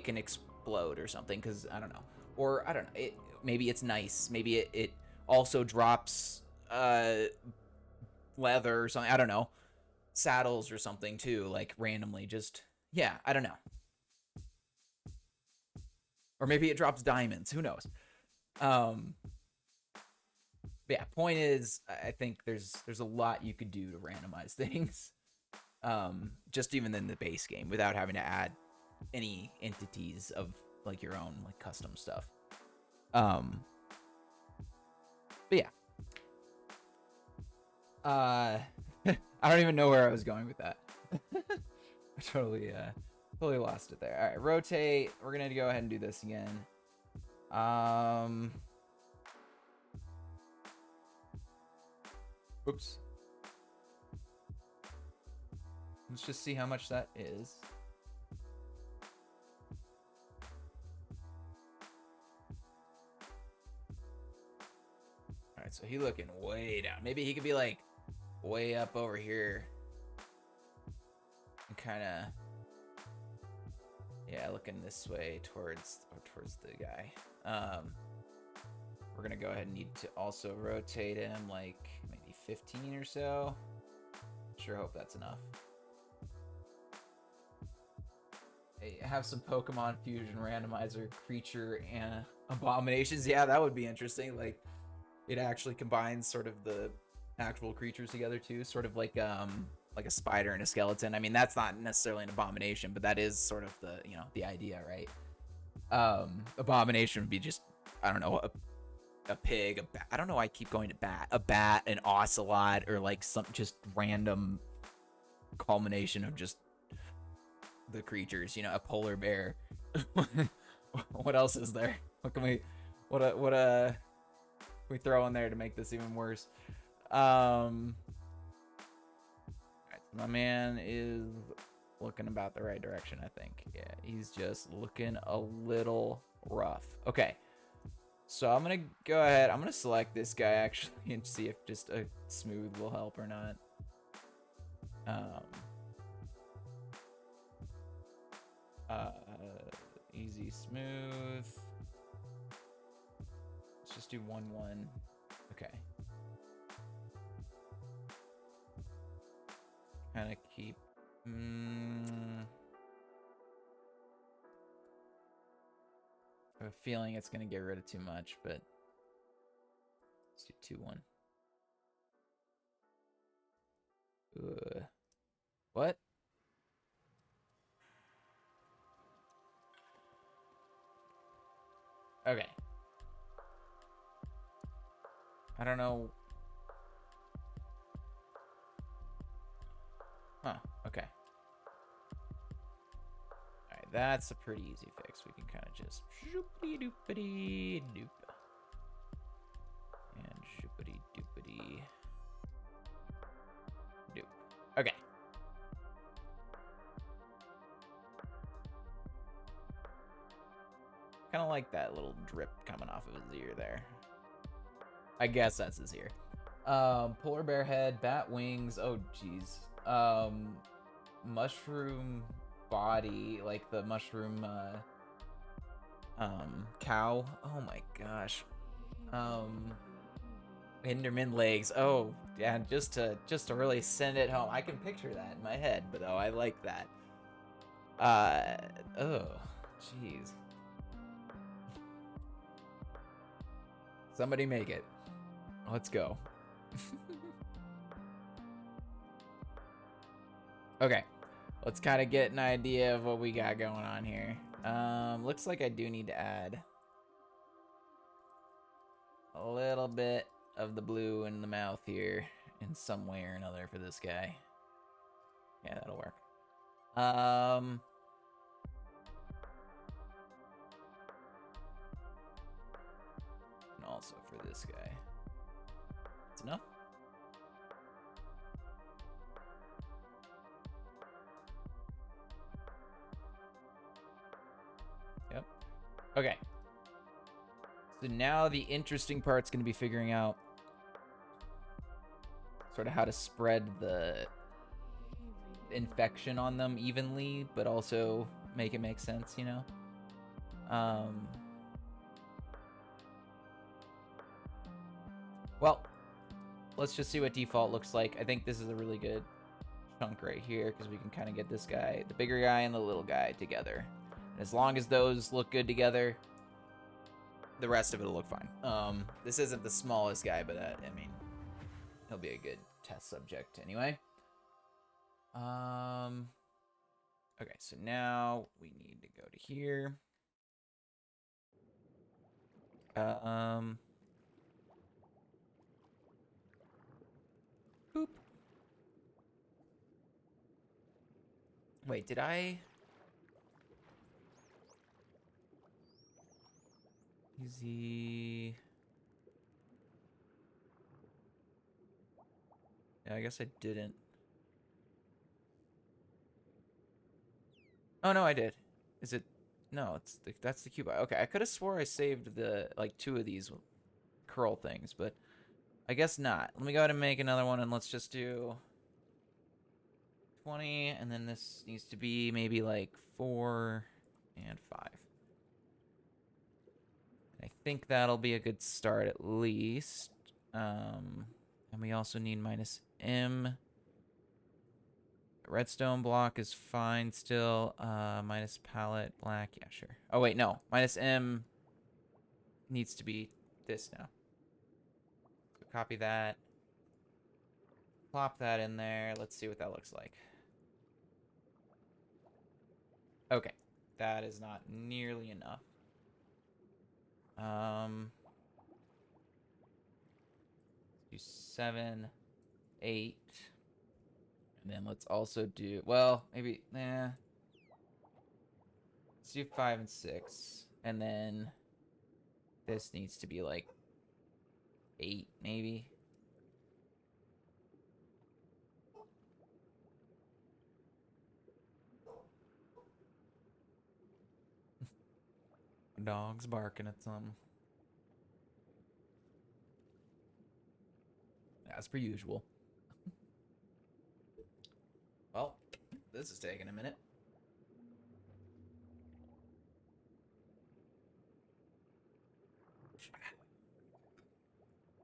Speaker 1: can explode or something, because I don't know. Or I don't know, maybe it's nice, maybe it also drops leather or something, I don't know, saddles or something too, like randomly, just, yeah, I don't know. Or maybe it drops diamonds, who knows. But yeah, point is, I think there's a lot you could do to randomize things, just even in the base game, without having to add any entities of like your own like custom stuff. But yeah, I don't even know where I was going with that. I totally lost it there. All right, rotate. We're gonna go ahead and do this again. Oops. Let's just see how much that is. All right, so he looking way down. Maybe he could be like way up over here and kind of, yeah, looking this way towards the guy. We're gonna go ahead and need to also rotate him like maybe 15 or so. Sure hope that's enough. Hey, have some Pokemon Fusion randomizer creature and abominations. Yeah, that would be interesting. Like it actually combines sort of the actual creatures together too, sort of like a spider and a skeleton. I mean, that's not necessarily an abomination, but that is sort of the, you know, the idea, right? Abomination would be just, I don't know, a pig, a bat. I don't know why I keep going to bat. A bat, an ocelot, or like some just random culmination of just the creatures, you know, a polar bear. What else is there? What can we we throw in there to make this even worse? All right, so my man is looking about the right direction, I think. Yeah, he's just looking a little rough. Okay, so I'm gonna go ahead, I'm gonna select this guy actually and see if just a smooth will help or not. Easy smooth. Let's just do 1-1. Okay. Kind of keep. I have a feeling it's gonna get rid of too much, but let's do 2-1. What? Okay. I don't know. Huh, okay. Alright, that's a pretty easy fix. We can kind of just shoopity doopity doop. And shoopity doopity doop. Okay. Kind of like that little drip coming off of his ear there. I guess that's his ear. Polar bear head, bat wings. Oh, jeez. Mushroom body, like the mushroom Cow. Oh my gosh. Enderman legs. Oh, yeah, just to really send it home. I can picture that in my head, but oh, I like that. Oh, jeez. Somebody make it. Let's go. Okay, let's kind of get an idea of what we got going on here. Looks like I do need to add a little bit of the blue in the mouth here in some way or another for this guy. Yeah, that'll work. And also for this guy. That's enough. Yep. Okay. So now the interesting part's going to be figuring out sort of how to spread the infection on them evenly, but also make it make sense, you know? Well, let's just see what default looks like. I think this is a really good chunk right here because we can kind of get this guy, the bigger guy and the little guy together. And as long as those look good together, the rest of it will look fine. This isn't the smallest guy, but I mean, he'll be a good test subject anyway. Okay, so now we need to go to here. Boop. Wait, did I? Easy. Yeah, I guess I didn't. Oh no, I did. Is it? No, that's the cube. Okay, I could have swore I saved the like 2 of these curl things, but I guess not. Let me go ahead and make another one, and let's just do 20, and then this needs to be maybe like 4 and 5. I think that'll be a good start at least. And we also need -M. Redstone block is fine still. Minus palette black. Yeah, sure. Oh, wait, no. -M needs to be this now. So copy that. Plop that in there. Let's see what that looks like. Okay. That is not nearly enough. Do 7, 8. And then let's also do, well, maybe, let's do 5 and 6. And then this needs to be like 8, maybe. Dog's barking at something. As per usual. Well, this is taking a minute.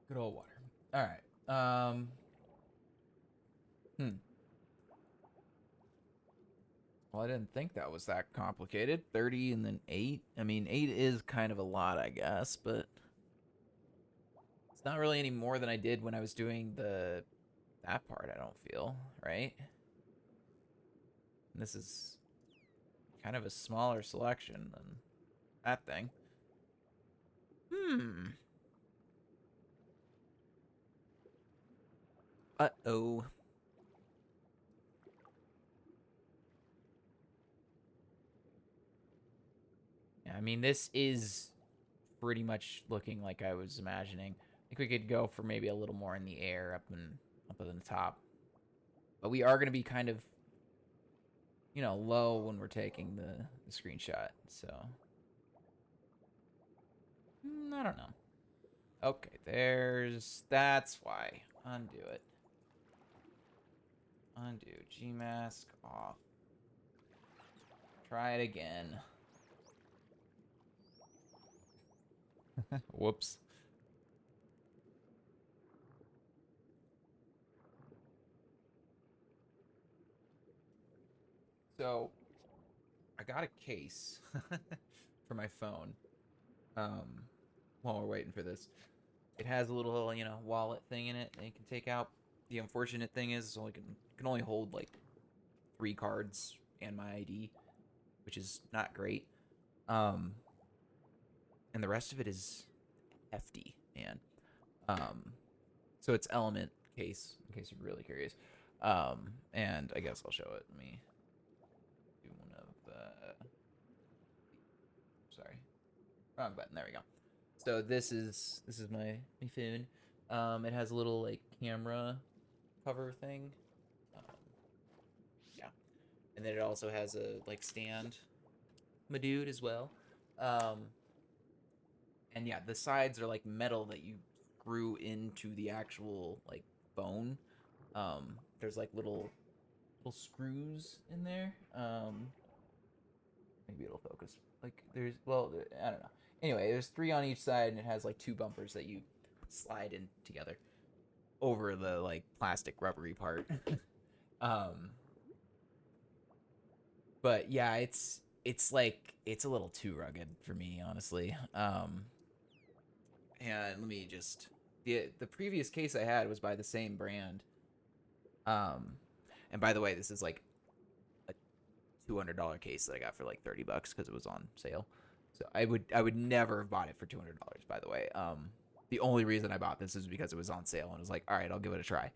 Speaker 1: Good old water. All right. Well, I didn't think that was that complicated. 30 and then 8. I mean, 8 is kind of a lot, I guess, but it's not really any more than I did when I was doing that part, I don't feel, right? And this is kind of a smaller selection than that thing. Uh-oh. Yeah, I mean, this is pretty much looking like I was imagining. I think we could go for maybe a little more in the air up in the top. But we are going to be kind of, you know, low when we're taking the screenshot, so. I don't know. Okay, that's why. Undo it. Undo. Gmask off. Try it again. Whoops. So I got a case for my phone. Um, while we're waiting for this, it has a little, wallet thing in it that you can take out. The unfortunate thing is, it can only hold like 3 cards and my ID, which is not great. Um, and the rest of it is hefty, man. Um, so it's Element case, in case you're really curious. And I guess I'll show it. Let me do one of. Sorry, wrong button. There we go. So this is my phone. It has a little like camera cover thing. Um, yeah, and then it also has a like stand, my dude, as well. Um, and yeah, the sides are like metal that you screw into the actual like phone. There's like little screws in there. Maybe it'll focus. Like there's I don't know. Anyway, there's 3 on each side, and it has like 2 bumpers that you slide in together over the like plastic rubbery part. um, but yeah, it's like it's a little too rugged for me, honestly. And let me just the previous case I had was by the same brand. Um, and by the way, this is like a $200 case that I got for like $30 because it was on sale. So I would never have bought it for $200. By the way, the only reason I bought this is because it was on sale and I was like, all right, I'll give it a try.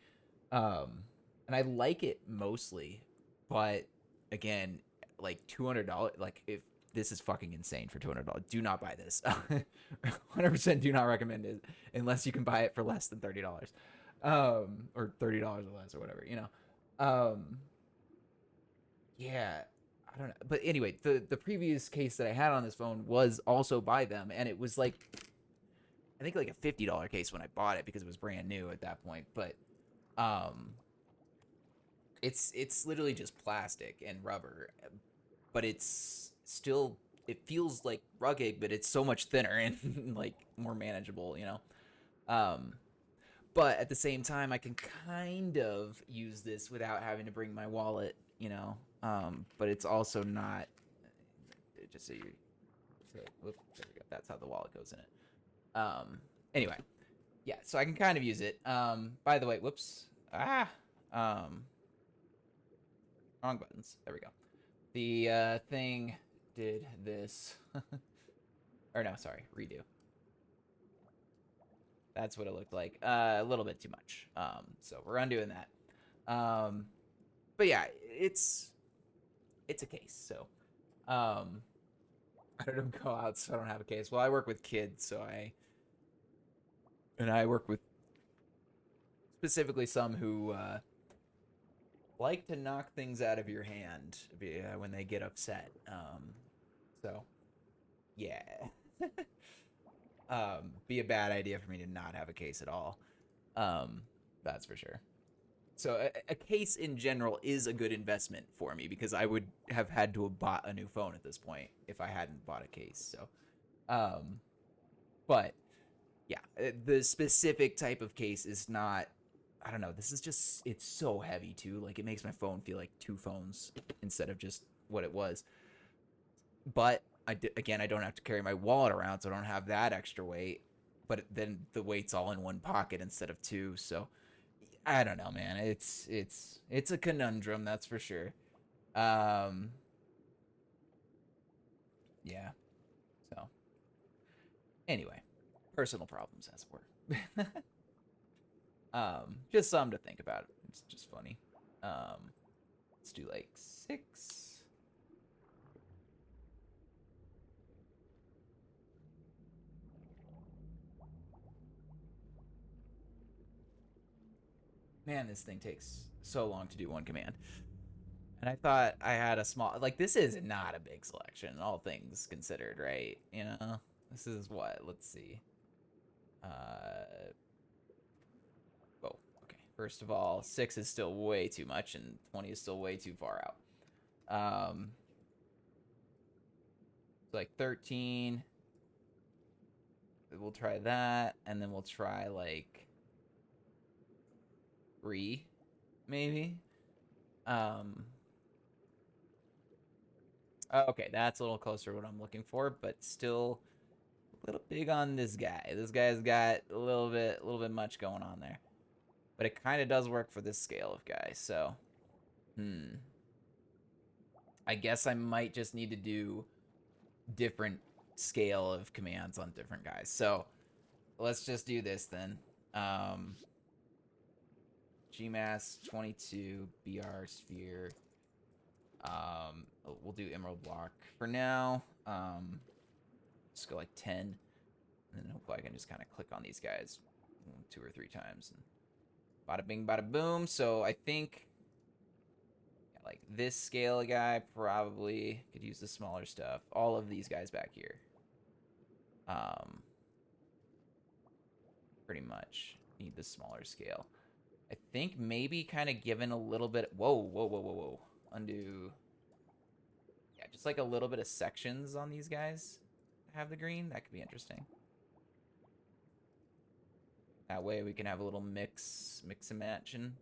Speaker 1: Um, and I like it mostly, but again, like $200, like if this is fucking insane for $200, do not buy this. 100% do not recommend it unless you can buy it for less than $30, or $30 or less or whatever, Yeah, I don't know. But anyway, the previous case that I had on this phone was also by them, and it was like I think like a $50 case when I bought it because it was brand new at that point. But um, it's literally just plastic and rubber, but it's still it feels like rugged, but it's so much thinner and like more manageable. Um, but at the same time, I can kind of use this without having to bring my wallet. But it's also not just so you. So, whoop, there we go. That's how the wallet goes in it. Anyway, yeah, so I can kind of use it. By the way, whoops. Wrong buttons. There we go. The thing did this. Or no, sorry, redo. That's what it looked like. A little bit too much. So we're undoing that. But yeah, it's a case. So, I don't go out, so I don't have a case. Well, I work with kids, so I work with specifically some who like to knock things out of your hand when they get upset. So yeah, be a bad idea for me to not have a case at all. Um, that's for sure. So a case in general is a good investment for me because I would have had to have bought a new phone at this point if I hadn't bought a case. So, um, but yeah, the specific type of case is not. I don't know. This is just it's so heavy too. Like it makes my phone feel like 2 phones instead of just what it was. But again, I don't have to carry my wallet around, so I don't have that extra weight. But then the weight's all in one pocket instead of two. So I don't know, man. It's a conundrum, that's for sure. Um, yeah. So anyway, personal problems, as it were. Just something to think about. It's just funny. Um, let's do like 6. Man, this thing takes so long to do one command. And I thought I had a small, like, this is not a big selection, all things considered, right? This is what? Let's see. Oh, okay. First of all, 6 is still way too much, and 20 is still way too far out. Like 13. we'll try that, and then we'll try like 3, maybe. Okay, that's a little closer to what I'm looking for, but still a little big on this guy. This guy's got a little bit much going on there. But it kind of does work for this scale of guy, so I guess I might just need to do different scale of commands on different guys. So let's just do this then. Gmass 22 BR sphere. We'll do emerald block for now. Just go like 10, and then hopefully I can just kind of click on these guys 2 or 3 times, and bada bing, bada boom. So I think like this scale guy probably could use the smaller stuff. All of these guys back here, pretty much need the smaller scale. I think maybe kind of given a little bit. Whoa. Undo. Yeah, just like a little bit of sections on these guys have the green. That could be interesting. That way we can have a little mix and matching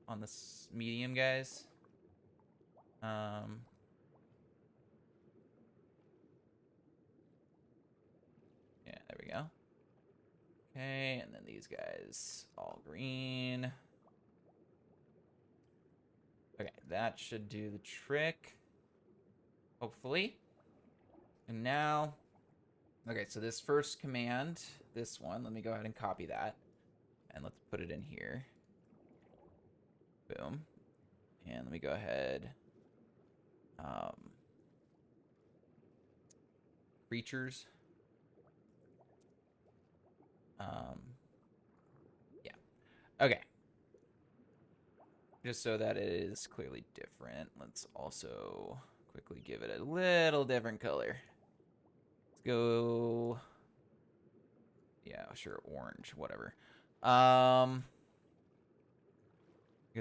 Speaker 1: on the medium guys. Yeah, there we go. Okay, and then these guys all green. Okay, that should do the trick. Hopefully. And now, okay, so this first command, this one, let me go ahead and copy that. And let's put it in here. Boom. And let me go ahead. Creatures. Yeah. Okay. Just so that it is clearly different, let's also quickly give it a little different color. Let's go, yeah, sure, orange, whatever. Because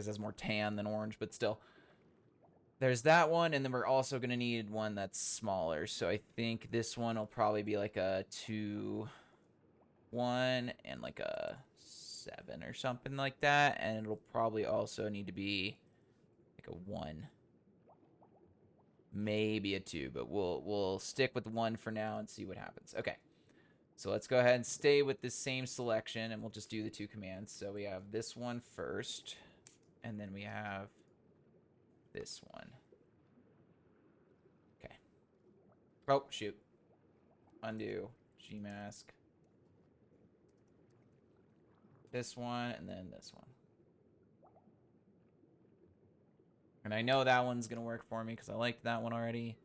Speaker 1: that's more tan than orange, but still. There's that one, and then we're also going to need one that's smaller. So I think this one will probably be like a 2, 1, and like a 7 or something like that. And it'll probably also need to be like a 1. Maybe a 2, but we'll stick with the 1 for now and see what happens. Okay. So let's go ahead and stay with the same selection, and we'll just do the 2 commands. So we have this one first, and then we have this one. Okay. Oh, shoot. Undo. Gmask. This one, and then this one. And I know that one's going to work for me because I liked that one already.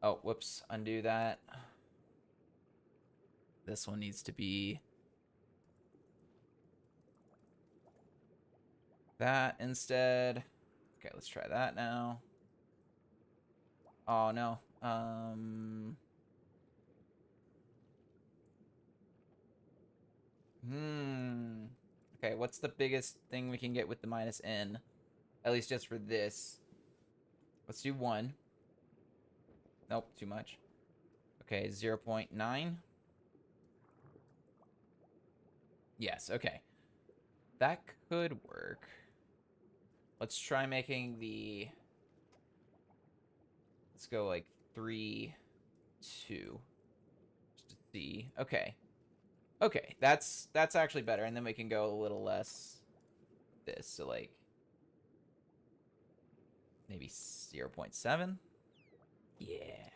Speaker 1: Oh, whoops. Undo that. This one needs to be that instead. Okay, let's try that now. Oh, no. Okay, what's the biggest thing we can get with the -n? At least just for this. Let's do 1. Nope, too much. Okay, 0.9. Yes, okay. That could work. Let's try making the... Let's go like 3, 2. Just to see. Okay. Okay, that's actually better. And then we can go a little less this. So like... maybe 0.7? Yeah.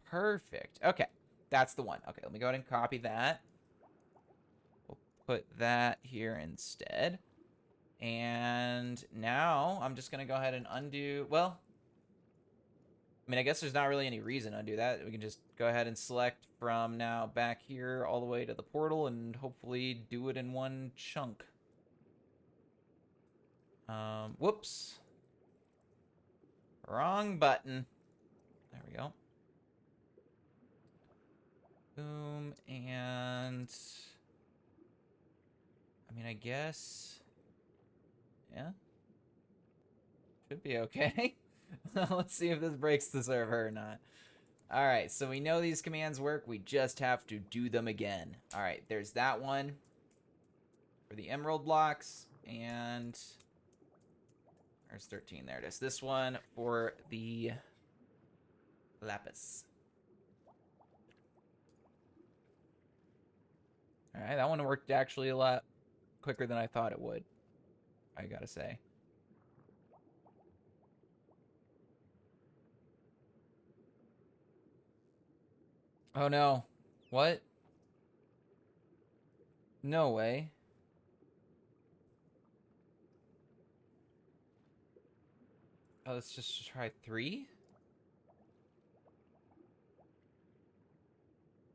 Speaker 1: Perfect. Okay, that's the one. Okay, let me go ahead and copy that. We'll put that here instead. And now I'm just going to go ahead and undo... Well, I mean, I guess there's not really any reason to undo that. We can just go ahead and select from now back here all the way to the portal and hopefully do it in one chunk. Whoops. Wrong button. There we go. Boom, and... I mean, I guess... yeah? Should be okay. Let's see if this breaks the server or not. All right, so we know these commands work. We just have to do them again. All right, there's that one for the emerald blocks, and there's 13. There it is. This one for the lapis. All right, that one worked actually a lot quicker than I thought it would, I gotta say. Oh no. What? No way. Oh, let's just try 3?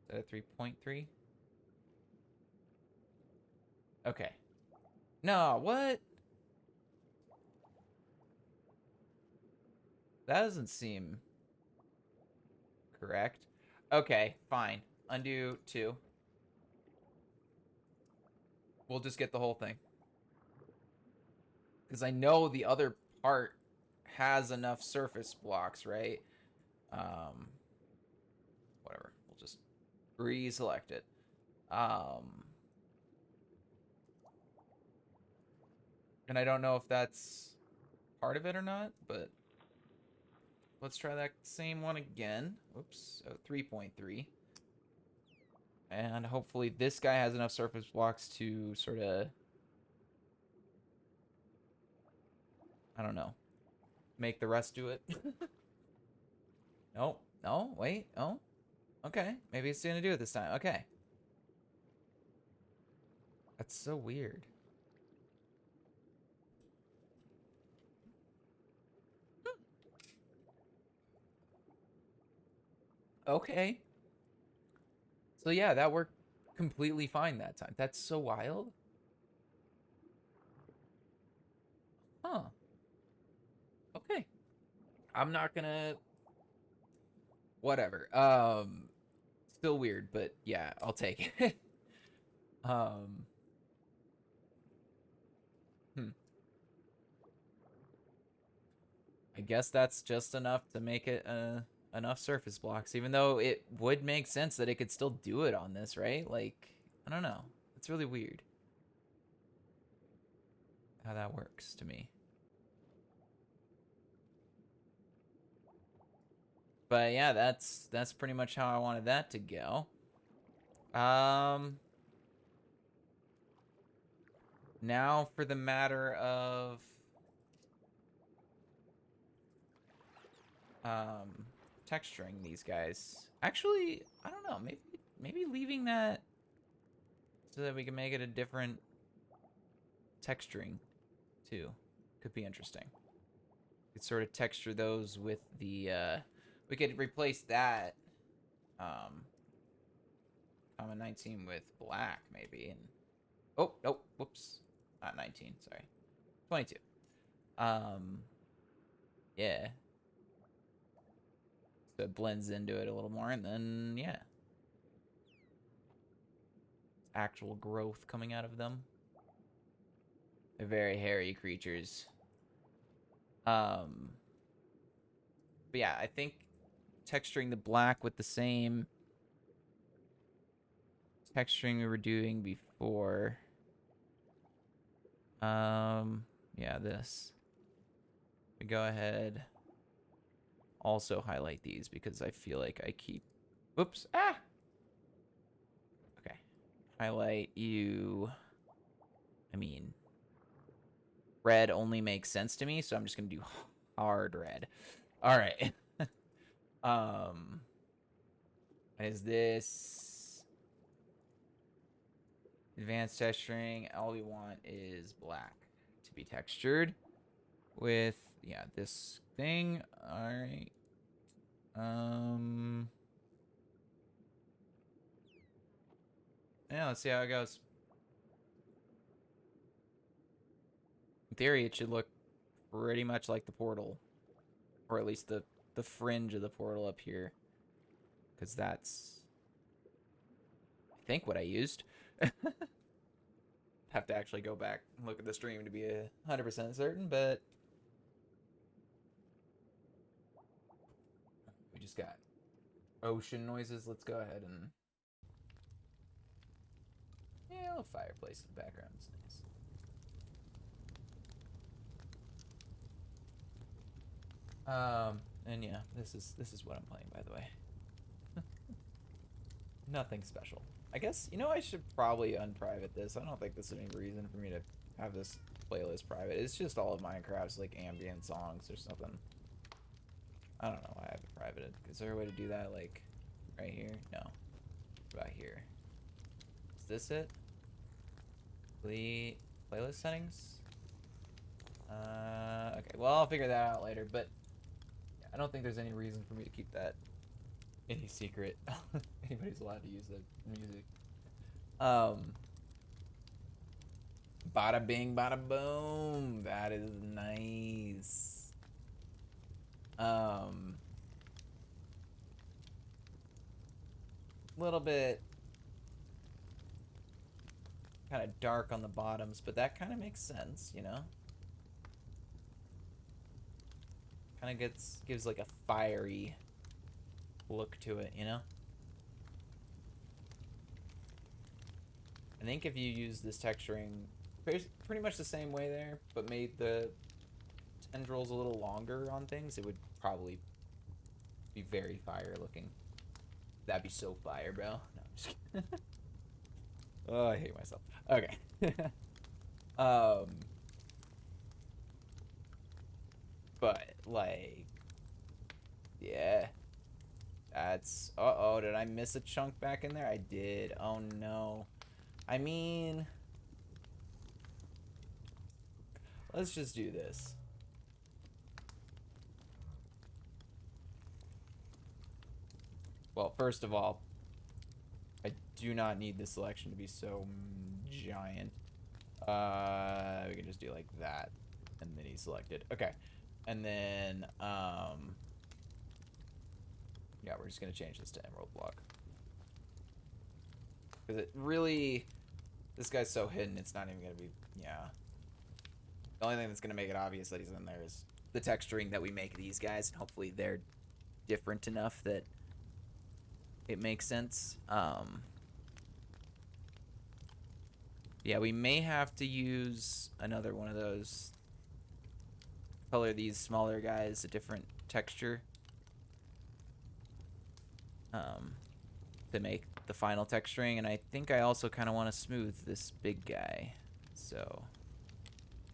Speaker 1: Is that a 3.3? Okay. No, what? That doesn't seem correct. Okay, fine. Undo 2. We'll just get the whole thing. Because I know the other part has enough surface blocks, right? Whatever. We'll just reselect it. And I don't know if that's part of it or not, but let's try that same one again. Oops. Oh, 3.3. And hopefully this guy has enough surface blocks to sort of, I don't know, make the rest do it. Nope. No, wait. Oh, okay. Maybe it's going to do it this time. Okay. That's so weird. Okay. So yeah, that worked completely fine that time. That's so wild. Huh. Okay. I'm not gonna... Whatever. Still weird, but yeah, I'll take it. um... Hmm. I guess that's just enough to make it enough surface blocks, even though it would make sense that it could still do it on this, right? Like, I don't know. It's really weird how that works to me. But yeah, that's pretty much how I wanted that to go. Now for the matter of texturing these guys. Actually, I don't know. Maybe leaving that so that we can make it a different texturing too could be interesting. Could sort of texture those with the we could replace that common 19 with black maybe, and oh nope, whoops, not 19, sorry, 22. Yeah, so it blends into it a little more, and then yeah, actual growth coming out of them. They're very hairy creatures. But yeah, I think texturing the black with the same texturing we were doing before. Yeah, this. We go ahead. Also highlight these because I feel like I keep... Whoops. Ah! Okay. Highlight you. I mean, red only makes sense to me, so I'm just going to do hard red. All right. Is this advanced texturing? All we want is black to be textured with, yeah, this thing. All right. Yeah, let's see how it goes. In theory, it should look pretty much like the portal, or at least the fringe of the portal up here, because that's, I think, what I used. Have to actually go back and look at the stream to be 100% certain, but we just got ocean noises. Let's go ahead and yeah, a little fireplace in the background is nice. And yeah, this is what I'm playing, by the way. Nothing special. I guess, you know, I should probably unprivate this. I don't think there's any reason for me to have this playlist private. It's just all of Minecraft's like ambient songs or something. I don't know why I have it privated. Is there a way to do that like right here? No. What about here? Is this it? Playlist settings? Okay, well, I'll figure that out later, but yeah, I don't think there's any reason for me to keep that any secret. Anybody's allowed to use the music. Bada bing, bada boom. That is nice. Little bit kind of dark on the bottoms, but that kind of makes sense, you know? Kind of gives like a fiery look to it, you know? I think if you use this texturing pretty much the same way there, but made the tendrils a little longer on things, it would probably be very fire looking. That'd be so fire, bro. No, I'm just kidding. Oh, I hate myself. Okay. But like, yeah. That's, uh-oh, did I miss a chunk back in there? I did. Oh no. I mean, let's just do this. Well, first of all, I do not need this selection to be so giant. We can just do like that, and then he's selected. Okay, and then yeah, we're just gonna change this to emerald block because it really, this guy's so hidden, it's not even gonna be, yeah. The only thing that's gonna make it obvious that he's in there is the texturing that we make these guys, and hopefully they're different enough that it makes sense. Yeah, we may have to use another one of those. Color these smaller guys a different texture. To make the final texturing, and I think I also kind of want to smooth this big guy. So,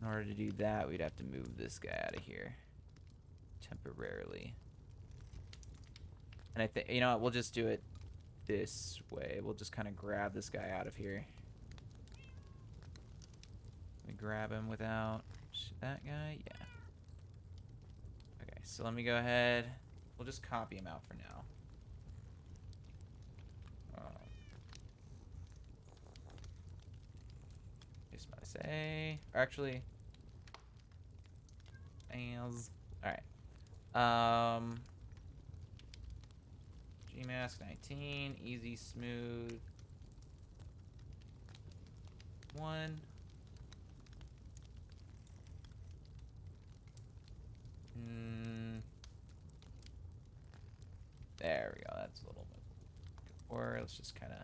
Speaker 1: in order to do that, we'd have to move this guy out of here temporarily. And I think, you know what, we'll just do it this way. We'll just kind of grab this guy out of here. Let me grab him without that guy. Yeah. Okay, so let me go ahead. We'll just copy him out for now. Just about to say, or actually, as all right. Gmask 19, easy, smooth. 1. There we go. That's a little bit. Or let's just kind of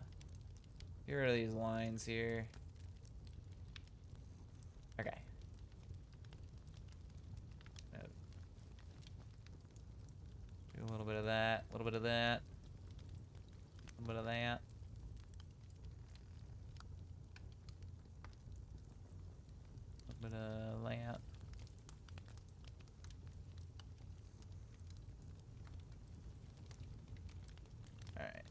Speaker 1: get rid of these lines here. Okay. Do a little bit of that. A little bit of that. A little bit of that. A little bit of that. Alright.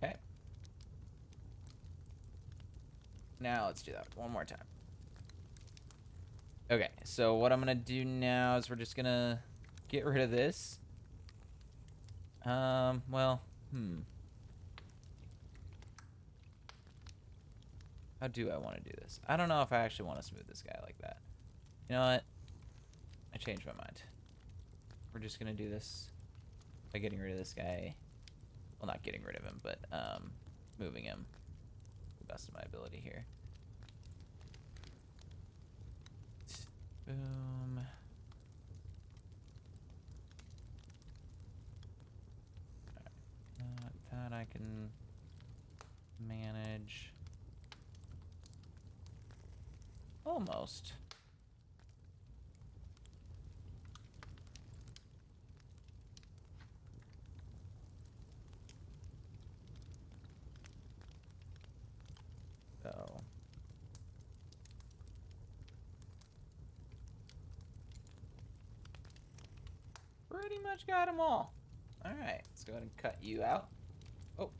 Speaker 1: Okay. Now let's do that one more time. Okay, so what I'm gonna do now is we're just gonna get rid of this. Well, How do I want to do this? I don't know if I actually want to smooth this guy like that. You know what? I changed my mind. We're just gonna do this by getting rid of this guy. Well, not getting rid of him, but moving him to the best of my ability here. Boom. That I can manage. Almost. So. Pretty much got them all. All right, let's go ahead and cut you out. Oh.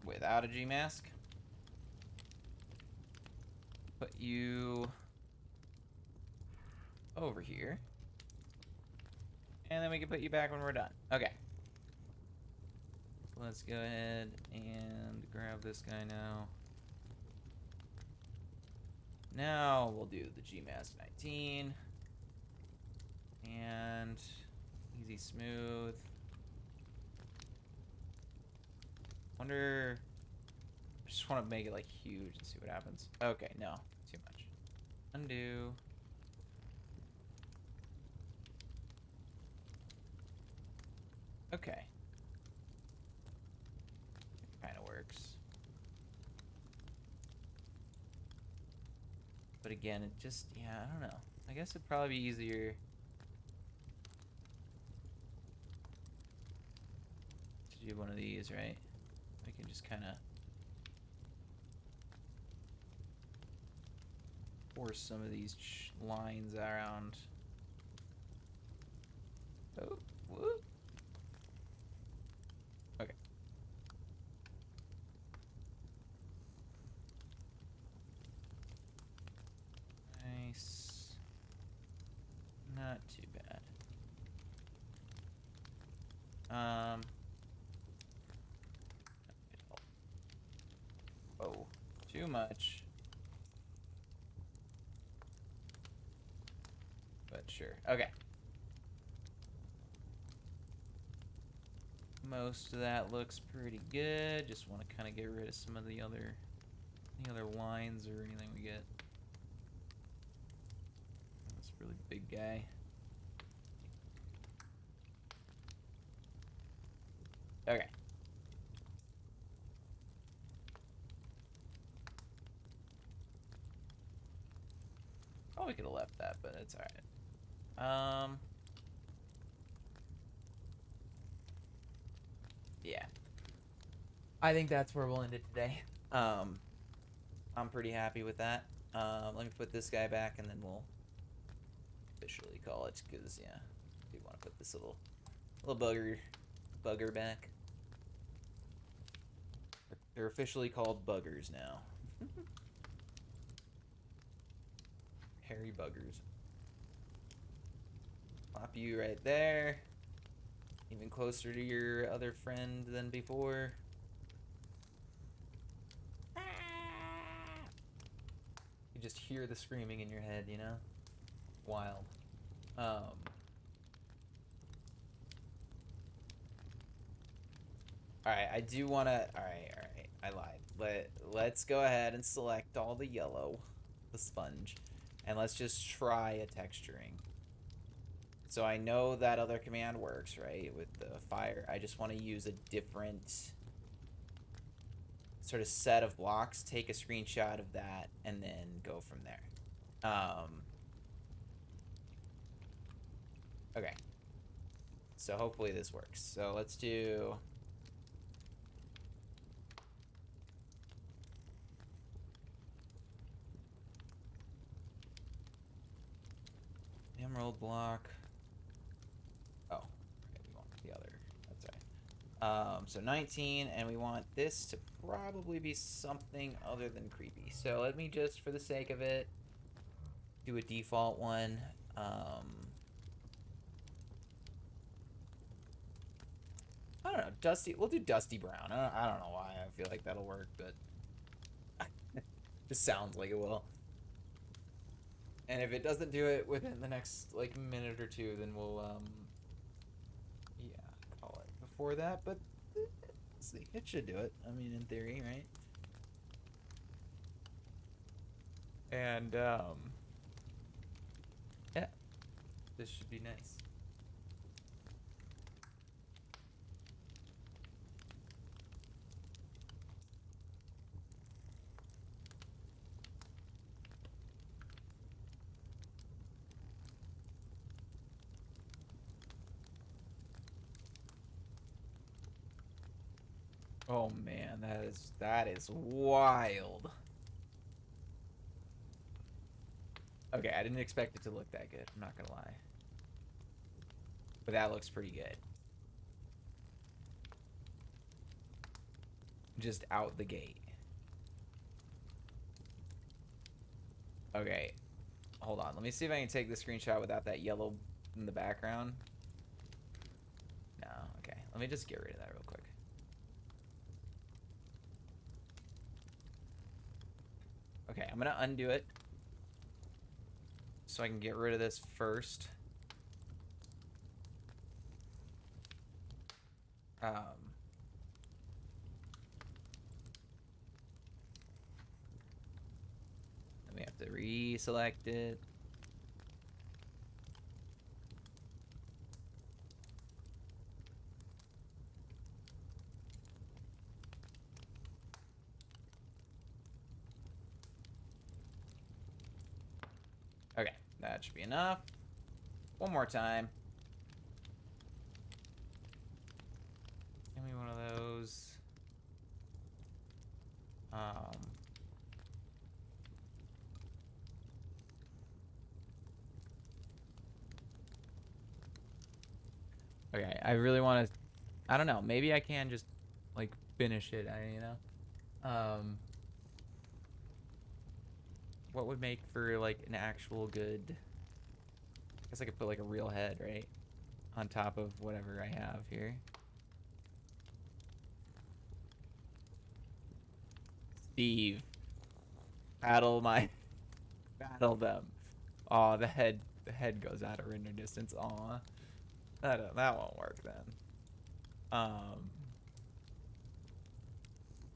Speaker 1: Without a G mask. Put you over here. And then we can put you back when we're done. Okay. Let's go ahead and grab this guy now. Now we'll do the GMASK 19. And easy smooth. Wonder, I just want to make it like huge and see what happens. Okay, no, too much. Undo. Okay. It kind of works. But again, it just, yeah, I don't know. I guess it'd probably be easier to do one of these, right? We can just kind of force some of these lines around. Oh, whoop. Okay. Nice. Not too bad. Oh, too much. But sure. Okay. Most of that looks pretty good. Just want to kind of get rid of some of the other lines or anything we get. This really big guy. Okay. Probably could have left that, but it's alright. Yeah. I think that's where we'll end it today. I'm pretty happy with that. Let me put this guy back and then we'll officially call it, because yeah, I do want to put this little bugger back. They're officially called buggers now. Hairy buggers. Pop you right there. Even closer to your other friend than before. You just hear the screaming in your head, you know? Wild. Alright, I do want to... Alright, I lied. Let's go ahead and select all the yellow, the sponge, and let's just try a texturing. So I know that other command works, right, with the fire. I just want to use a different sort of set of blocks, take a screenshot of that, and then go from there. Okay. So hopefully this works. So let's do... Emerald block. Oh, okay, we want the other. That's right. So 19, and we want this to probably be something other than creepy. So let me just, for the sake of it, do a default one. I don't know, dusty. We'll do dusty brown. I don't know why. I feel like that'll work, but just sounds like it will. And if it doesn't do it within the next like minute or two, then we'll yeah, call it before that. But Let's see. It should do it. I mean, in theory, right? And, yeah. This should be nice. Oh man, that is wild. Okay, I didn't expect it to look that good, I'm not gonna lie. But that looks pretty good. Just out the gate. Okay, hold on. Let me see if I can take the screenshot without that yellow in the background. No, okay. Let me just get rid of that real quick. Okay, I'm gonna undo it so I can get rid of this first. Then we have to reselect it. Okay, that should be enough. One more time. Give me one of those. Okay, I really want to. I don't know. Maybe I can just like finish it. You know. What would make for like an actual good? I guess I could put like a real head, right, on top of whatever I have here. Steve, battle them. Oh, the head goes out of render distance. Aw, that won't work then.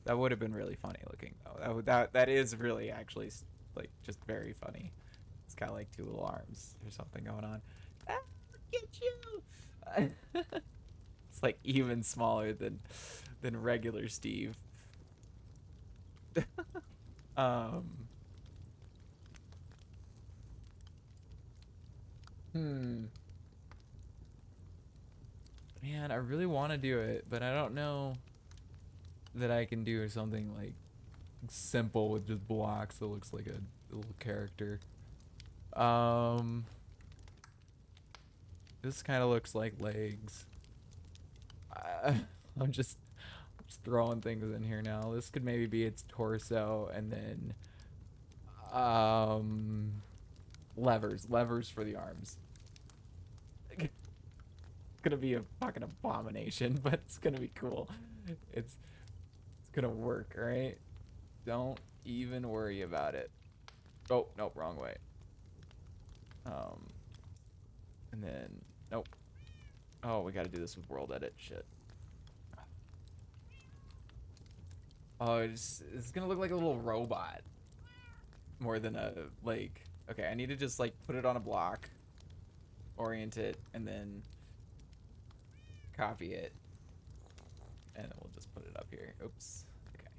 Speaker 1: That would have been really funny looking though. That is really actually like just very funny. It's got like two little arms or something going on. Ah, look at you! It's like even smaller than regular Steve. Man, I really want to do it, but I don't know that I can do something like simple with just blocks that looks like a little character. This kind of looks like legs. I'm just throwing things in here now. This could maybe be its torso, and then levers for the arms. It's gonna be a fucking abomination, but it's gonna be cool. It's gonna work, right? Don't even worry about it. Oh, nope, wrong way. And then nope. Oh, we gotta do this with world edit. Shit. Oh, it's gonna look like a little robot more than a like. Okay, I need to just like put it on a block, orient it, and then copy it, and then we'll just put it up here. Oops. Okay.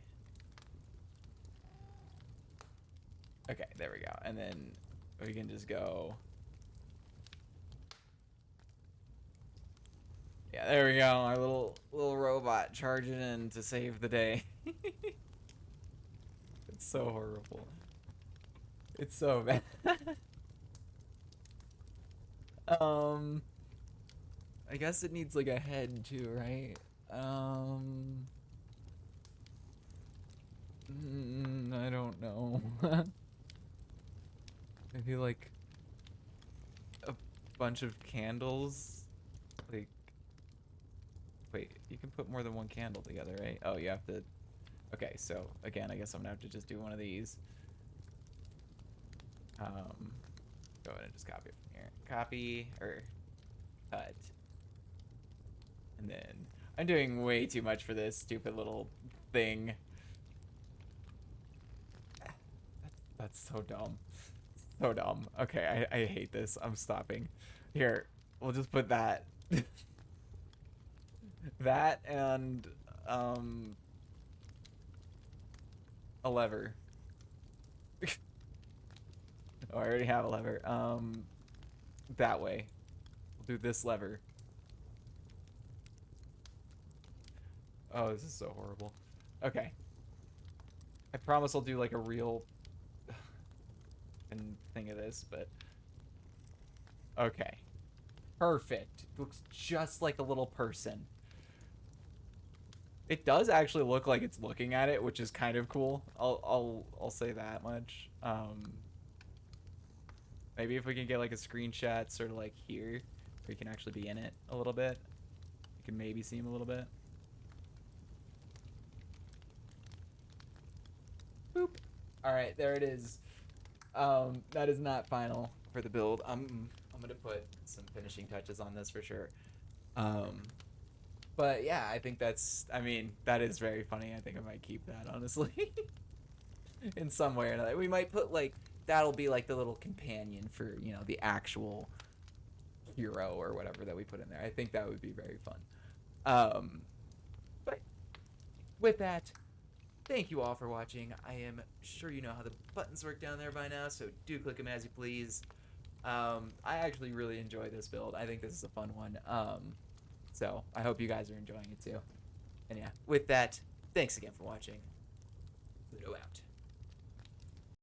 Speaker 1: Okay, there we go. And then we can just go. Yeah, there we go. Our little robot charging in to save the day. It's so horrible. It's so bad. I guess it needs like a head too, right? I don't know. Maybe like a bunch of candles. Like, wait, you can put more than one candle together, right? Oh, you have to. Okay, so again, I guess I'm gonna have to just do one of these. Go ahead and just copy it from here. Copy or cut. And then I'm doing way too much for this stupid little thing. That's so dumb. So dumb. Okay, I hate this. I'm stopping. Here, we'll just put that. That and a lever. Oh, I already have a lever. That way. We'll do this lever. Oh, this is so horrible. Okay. I promise I'll do like a real thing of this, but okay. Perfect. Looks just like a little person. It does actually look like it's looking at it, which is kind of cool. I'll say that much. Maybe if we can get like a screenshot sort of like here, where you can actually be in it a little bit. You can maybe see him a little bit. Boop. All right, there it is. That is not final for the build. I'm gonna put some finishing touches on this for sure. But yeah, I think that's, I mean, that is very funny. I think I might keep that, honestly. In some way or another. We might put like, that'll be like the little companion for, you know, the actual hero or whatever that we put in there. I think that would be very fun. But with that, thank you all for watching. I am sure you know how the buttons work down there by now, so do click them as you please. I actually really enjoy this build. I think this is a fun one. So I hope you guys are enjoying it too. And yeah, with that, thanks again for watching. Pluto out.